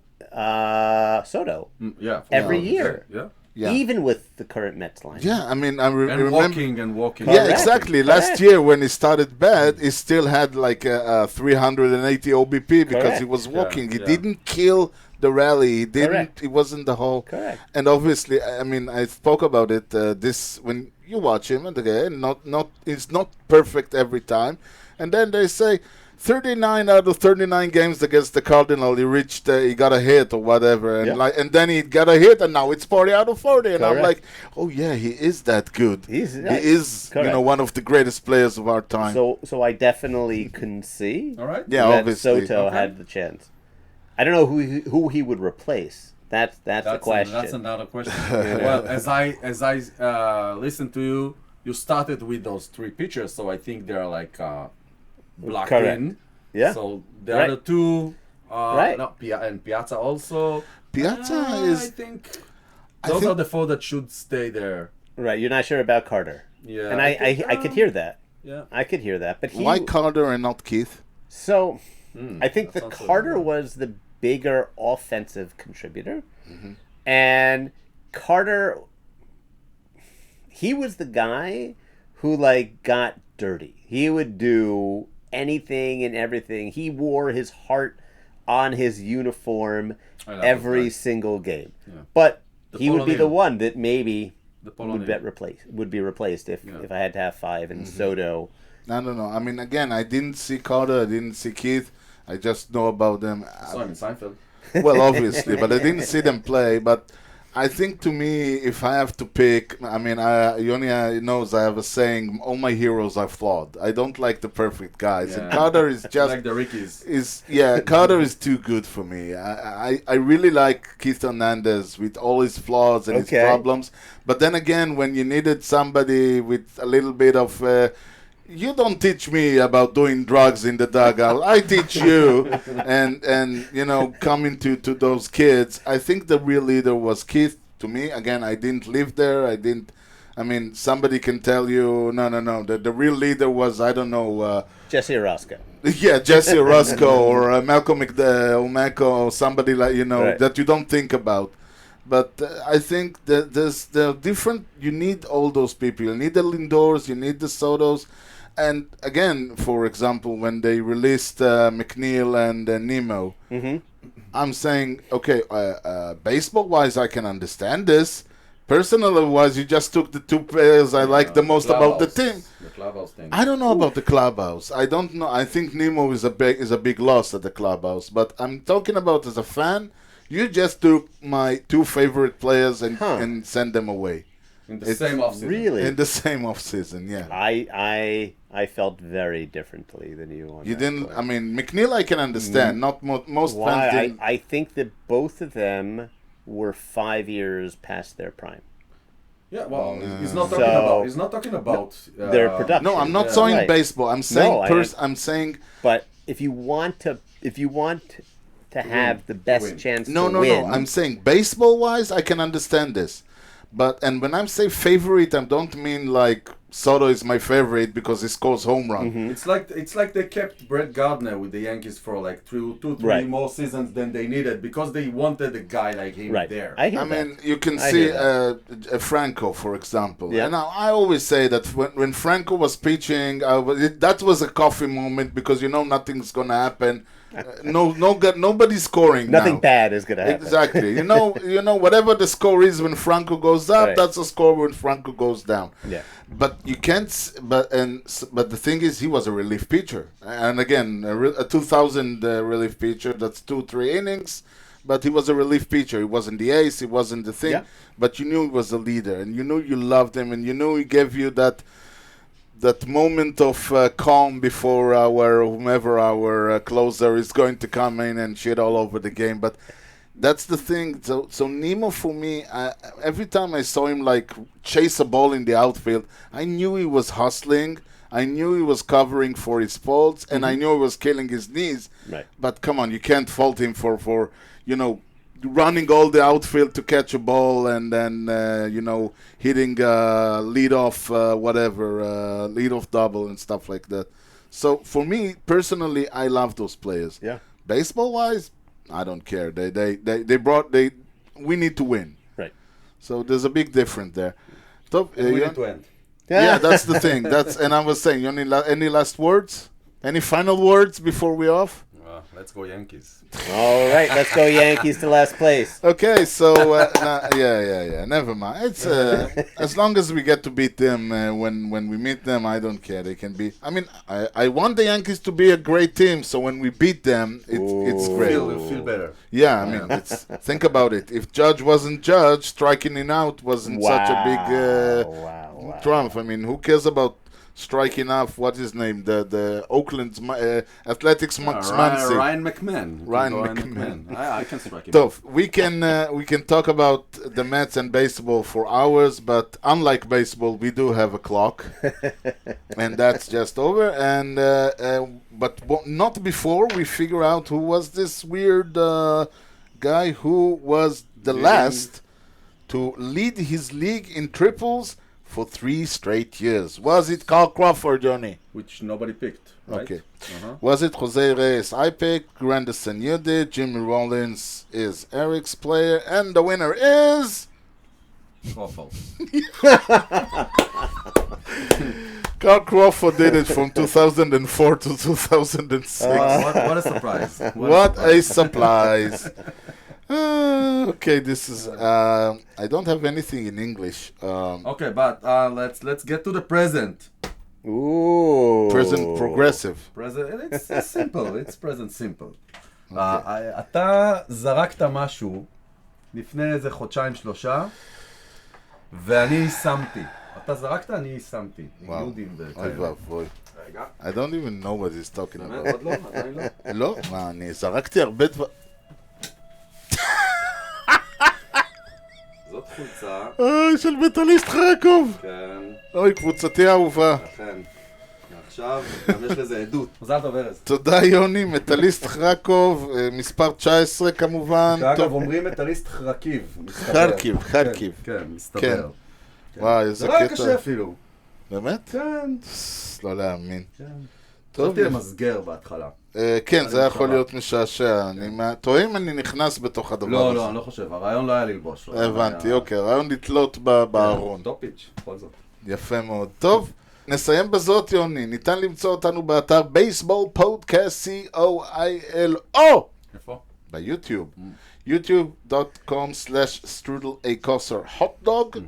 Soto. Yeah. Every yeah, year. Yeah. yeah. Even with the current Mets line. Yeah, I mean, I And remember. walking and walking. Yeah, Correct. exactly. Correct. Last year, when he started bad, he still had like a 380 OBP because he Correct. was walking. He yeah. didn't kill the rally. He didn't. Correct. It wasn't the whole. Correct. And obviously, I mean, I spoke about it. This when you watch him, and again, it's not perfect every time. And then they say 39 out of 39 games against the Cardinal, he got a hit or whatever, and Yeah. and then he got a hit, and now it's 40 out of 40, and I'm Correct. like, oh yeah, he is that good. He is, Correct. one of the greatest players of our time. So I definitely can see All right. Yeah, that obviously. Soto Okay. had the chance. I don't know who he would replace. That's the question. That's another question. Well, as I listened to you, you started with those 3 pitchers, so I think they're like blocked Correct. in. Yeah. So the Right. other 2, Right. no, and Piazza also. Piazza I is. think I those think- are the 4 that should stay there. Right. You're not sure about Carter. Yeah. And think, I could hear that. Yeah. I could hear that. But he Why Carter and not Keith? So I think that the sounds Carter good. was the bigger offensive contributor. And Carter, he was the guy who like got dirty. He would do anything and everything. He wore his heart on his uniform every single game. Yeah. But he would be the one that maybe would be replaced if I had to have 5 and Soto. No. I mean, again, I didn't see Carter, I didn't see Keith. I just know about them. Simon Seinfeld. Well, obviously, but I didn't see them play. But I think to me, if I have to pick, I mean, Yoni knows I have a saying, all my heroes are flawed. I don't like the perfect guys. And Carter is just... like the Rickies. Carter is too good for me. I really like Keith Hernandez with all his flaws and his problems. But then again, when you needed somebody with a little bit of... you don't teach me about doing drugs in the dugout. I teach you. and you know, coming to those kids, I think the real leader was Keith. To me, again, I didn't live there. I mean, somebody can tell you, no. The real leader was, I don't know. Jesse Orozco. Yeah, Jesse Orozco or Malcolm O'Mako or somebody like, you know, that you don't think about. But I think that there's different, you need all those people. You need the Lindors, you need the Sotos. And again, for example, when they released McNeil and Nemo, I'm saying, okay, baseball-wise, I can understand this. Personally-wise, you just took the 2 players I like the most about the team. The clubhouse thing. I don't know about the clubhouse. I don't know. I think Nemo is a big loss at the clubhouse. But I'm talking about as a fan, you just took my 2 favorite players and sent them away. In the same offseason. Really? In the same offseason, yeah. I felt very differently than you on You that didn't, point. I mean, McNeil I can understand. Not most Why? fans didn't. I think that both of them were 5 years past their prime. Yeah, well, he's not talking about their production. No, I'm not saying baseball. I'm saying I'm saying. But if you want to have the best chance to win. No. I'm saying baseball-wise, I can understand this. But when I say favorite, I don't mean like Soto is my favorite because he scores home run. It's like they kept Brett Gardner with the Yankees for like 2-3 more seasons than they needed because they wanted a guy like him there. I mean, you can see Franco, for example. Yeah. And I always say that when Franco was pitching, that was a coffee moment because you know nothing's gonna happen. Nobody's scoring. Nothing now. Bad is gonna happen. Exactly. You know whatever the score is when Franco goes up, that's the score when Franco goes down. Yeah. But you can't. But the thing is, he was a relief pitcher, and again, a 2000 relief pitcher. That's 2-3 innings. But he was a relief pitcher. He wasn't the ace. He wasn't the thing. Yeah. But you knew he was a leader, and you knew you loved him, and you knew he gave you that moment of calm before whomever our closer is going to come in and shit all over the game. But that's the thing. So Nemo, for me, every time I saw him like chase a ball in the outfield, I knew he was hustling. I knew he was covering for his faults, and I knew he was killing his knees. Right. But come on, you can't fault him for running all the outfield to catch a ball and then, hitting lead-off lead-off double and stuff like that. So for me, personally, I love those players. Yeah. Baseball-wise, I don't care. We need to win. Right. So there's a big difference there. So, we need to end. Yeah, that's the thing. And I was saying, any last words? Any final words before we off? Let's go Yankees. All right, let's go Yankees to last place. Okay, so never mind. It's as long as we get to beat them when we meet them, I don't care. They can be. I mean, I want the Yankees to be a great team. So when we beat them, it's great. Feel better. Yeah, I mean, think about it. If Judge wasn't Judge, striking him out wasn't such a big trump. I mean, who cares about striking off, what's his name? The Oakland's Athletics Muncie. Ryan McMahon. I can strike him. So we can talk about the Mets and baseball for hours, but unlike baseball, we do have a clock, and that's just over. And but not before we figure out who was this weird guy who was the last to lead his league in triples for 3 straight years. Was it Carl Crawford, Johnny? Which nobody picked, right? Okay. Was it Jose Reyes I picked? Granderson you did. Jimmy Rollins is Eric's player. And the winner is... Crawford. Carl Crawford did it from 2004 to 2006. What a surprise. What a surprise. Okay, this is... I don't have anything in English. Okay, but let's get to the present. Ooh. Present progressive. Present, it's simple. It's present simple. אתה זרקת משהו לפני איזה חודשיים-שלושה, ואני שמתי. אתה זרקת, אני שמתי. וואו. יודעים אוי וכאלה. ואבוי. רגע. I don't even know what he's talking באמת, about. עוד לא? עדיין לא? לא, מה, אני זרקתי הרבה דבר... זאת חולצה. אוי, של מטאליסט חרקוב. כן, אוי, קבוצתי האהובה. לכן. עכשיו, גם יש לזה עדות. מזל טוב, ארז. תודה יוני, מטאליסט חרקוב, מספר 19 כמובן. שאגב, אומרים מטאליסט חרקיב. מסתבר. חרקיב, חרקיב. כן, מסתבר. וואי, זה איזה לא היה קטע. קשה אפילו. באמת? כן. לא להאמין. כן. טוב, חשבתי למסגר בהתחלה. כן, זה יכול מחשבה. להיות משעשע. טועה אם אני נכנס בתוך הדבר הזה. לא, אני לא חושב. הרעיון לא היה ללבוש. הבנתי, אוקיי, הרעיון לתלות בארון. טופיץ', בכל זאת. יפה מאוד. טוב, נסיים בזאת יוני. ניתן למצוא אותנו באתר בייסבול פודקאסט COIL או איפה? ביוטיוב. youtube.com/strudel_hotdog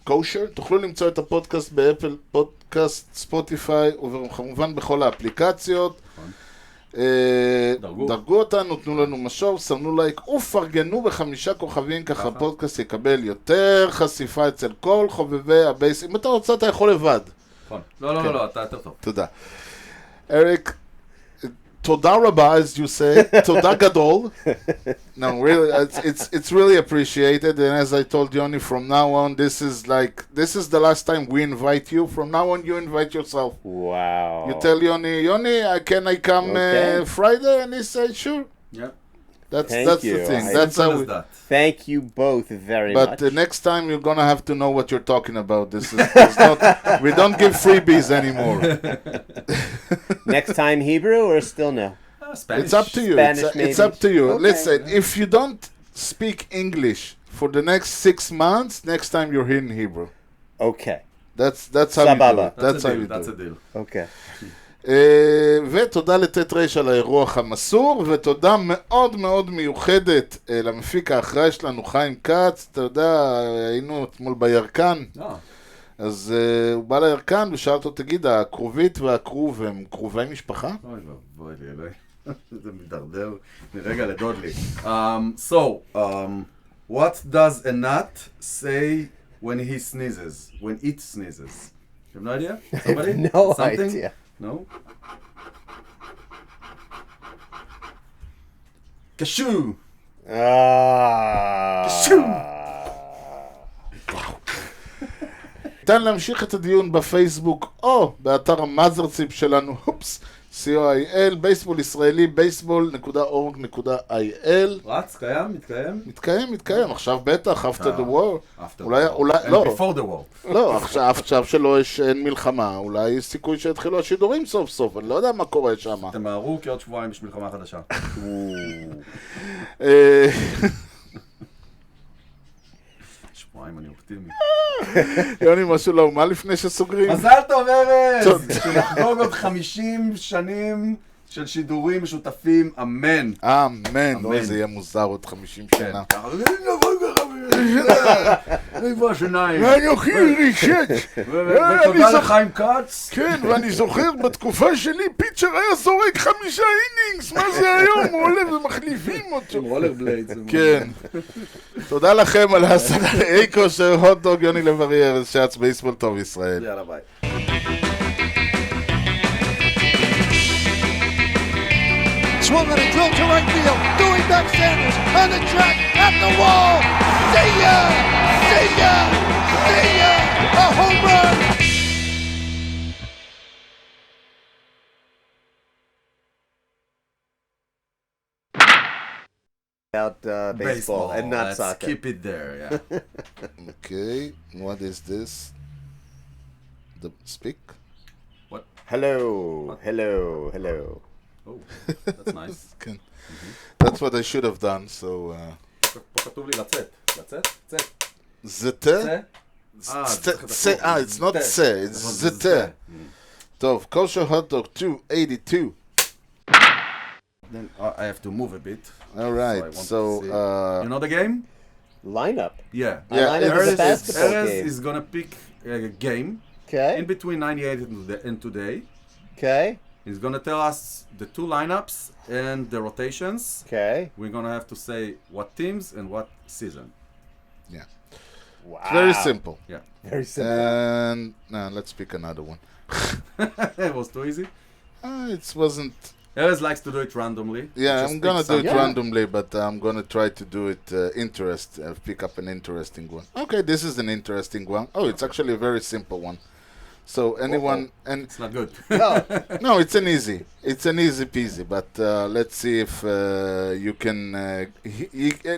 קושר. תוכלו למצוא את הפודקאסט באפל פודקאסט, ספוטיפיי וכמובן בכל האפליקציות. דרגו אותנו, תנו לנו משוב, סמנו לייק ופרגנו ב5 כוכבים, ככה הפודקאסט יקבל יותר חשיפה אצל כל חובבי הבייס. אם אתה רוצה אתה יכול לבד. לא, אתה יותר טוב. תודה. אריק, תודה רבה, as you say, תודה גדול. No, really, it's really appreciated, and as I told Yoni, from now on, this is the last time we invite you. From now on, you invite yourself. Wow. You tell Yoni, can I come Okay. Friday? And he said, sure. Yeah. That's Thank the you. thing. I- That's how we... Thank you both very But much. the next time you're gonna have to know what you're talking about. This is not... We don't give freebies anymore. Next time Hebrew or still no? Spanish. It's up to you. Spanish, It's maybe. up to you. Okay. Listen, if you don't speak English for the next 6 months, next time you're here in Hebrew. Okay. That's how you do Sababa. it. That's how you That's do a it. deal. Okay. ותודה לתת רש על האירוח המסור, ותודה מאוד מאוד מיוחדת למפיק האחראי שלנו, חיים כץ. אתה יודע, היינו אתמול בירקן, אז הוא בא לירקן ושאל אותו, תגיד, הכרובית והכרוב הם קרובי משפחה? אוי ואבוי לי, אלוהי. זה מדרדר מרגע לדודלי. So, what does a nut say when he sneezes? When it sneezes? You have no idea? Somebody? No Something? idea. No? Cashew! ניתן להמשיך את הדיון בפייסבוק או באתר המאזרציפ שלנו, COIL, בייסבול ישראלי, baseball.org.il. רץ? קיים? מתקיים? מתקיים, עכשיו בטח, after the war. After אולי, the war. אולי, And לא, before the war. לא, עכשיו שלא אין מלחמה, אולי יש סיכוי שיתחילו השידורים סוף סוף, אני לא יודע מה קורה שם. תמהרו כי עוד שבועיים יש מלחמה חדשה. שבועיים אני אופטימי. יוני, משהו לאומה לפני שסוגרים? מזל טוב ארז! שנחגוג עוד 50 שנים של שידורים משותפים, אמן. אמן. אוי, זה יהיה מוזר עוד 50 שנה. איפה השיניים? אנוכי רישט. ותודה לחיים כץ. כן, ואני זוכר בתקופה שלי פיצ'ר היה זורק 5 אינינגס, מה זה היום? הוא עולה ומחליפים אותו. עם רולר בלייד. כן. תודה לכם על ההסנה לאיקו של הוטדוג, יוני לב-ארי, ארז שץ, בייסבול טוב ישראל. יאללה ביי. Swung on a drill to right field. Doing back Sanders on the track at the wall. See ya! See ya! See ya! A home run! About baseball and not Let's soccer. keep it there, yeah. Okay, what is this? The speak? Hello, hello, hello. Oh, that's nice. כן. That's what I should have done, so... פה כתוב לי לצאת. לצאת? צאת. זתה? It's not זה, it's זתה. טוב, kosher hot dog 282. Then I have to move a bit. Alright, so, you know the game? Lineup. Yeah. Lineup is a basketball Ares game. is gonna pick a game Okay. in between 98 and today. Okay. He's gonna tell us the two lineups and the rotations. Okay. We're gonna have to say what teams and what season. yeah. Wow. It's very simple. Yeah. Very simple. And, now let's pick another one. It was too easy. It wasn't... Ares likes to do it randomly. Yeah, Just I'm pick gonna do it something. randomly, but I'm gonna try to do it pick up an interesting one. Okay, this is an interesting one. Oh, it's actually a very simple one. So anyone and It's not good. No. no, it's an easy peasy. But let's see if you can.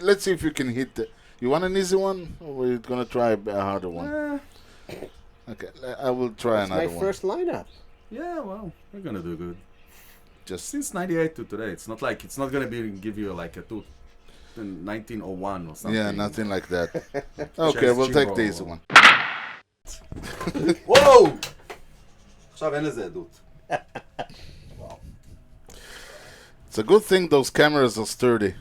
Let's see if you can hit. You want an easy one, or we're gonna try a harder one? Okay, I will try It's my another one. first lineup. Yeah, well, we're gonna do good. Just Since 98 to today, it's not like it's not gonna give you like a 1901 or something. yeah, nothing like that. Okay, we'll take the easy one. וואו! עכשיו אין לזה עדות. It's a good thing those cameras are sturdy.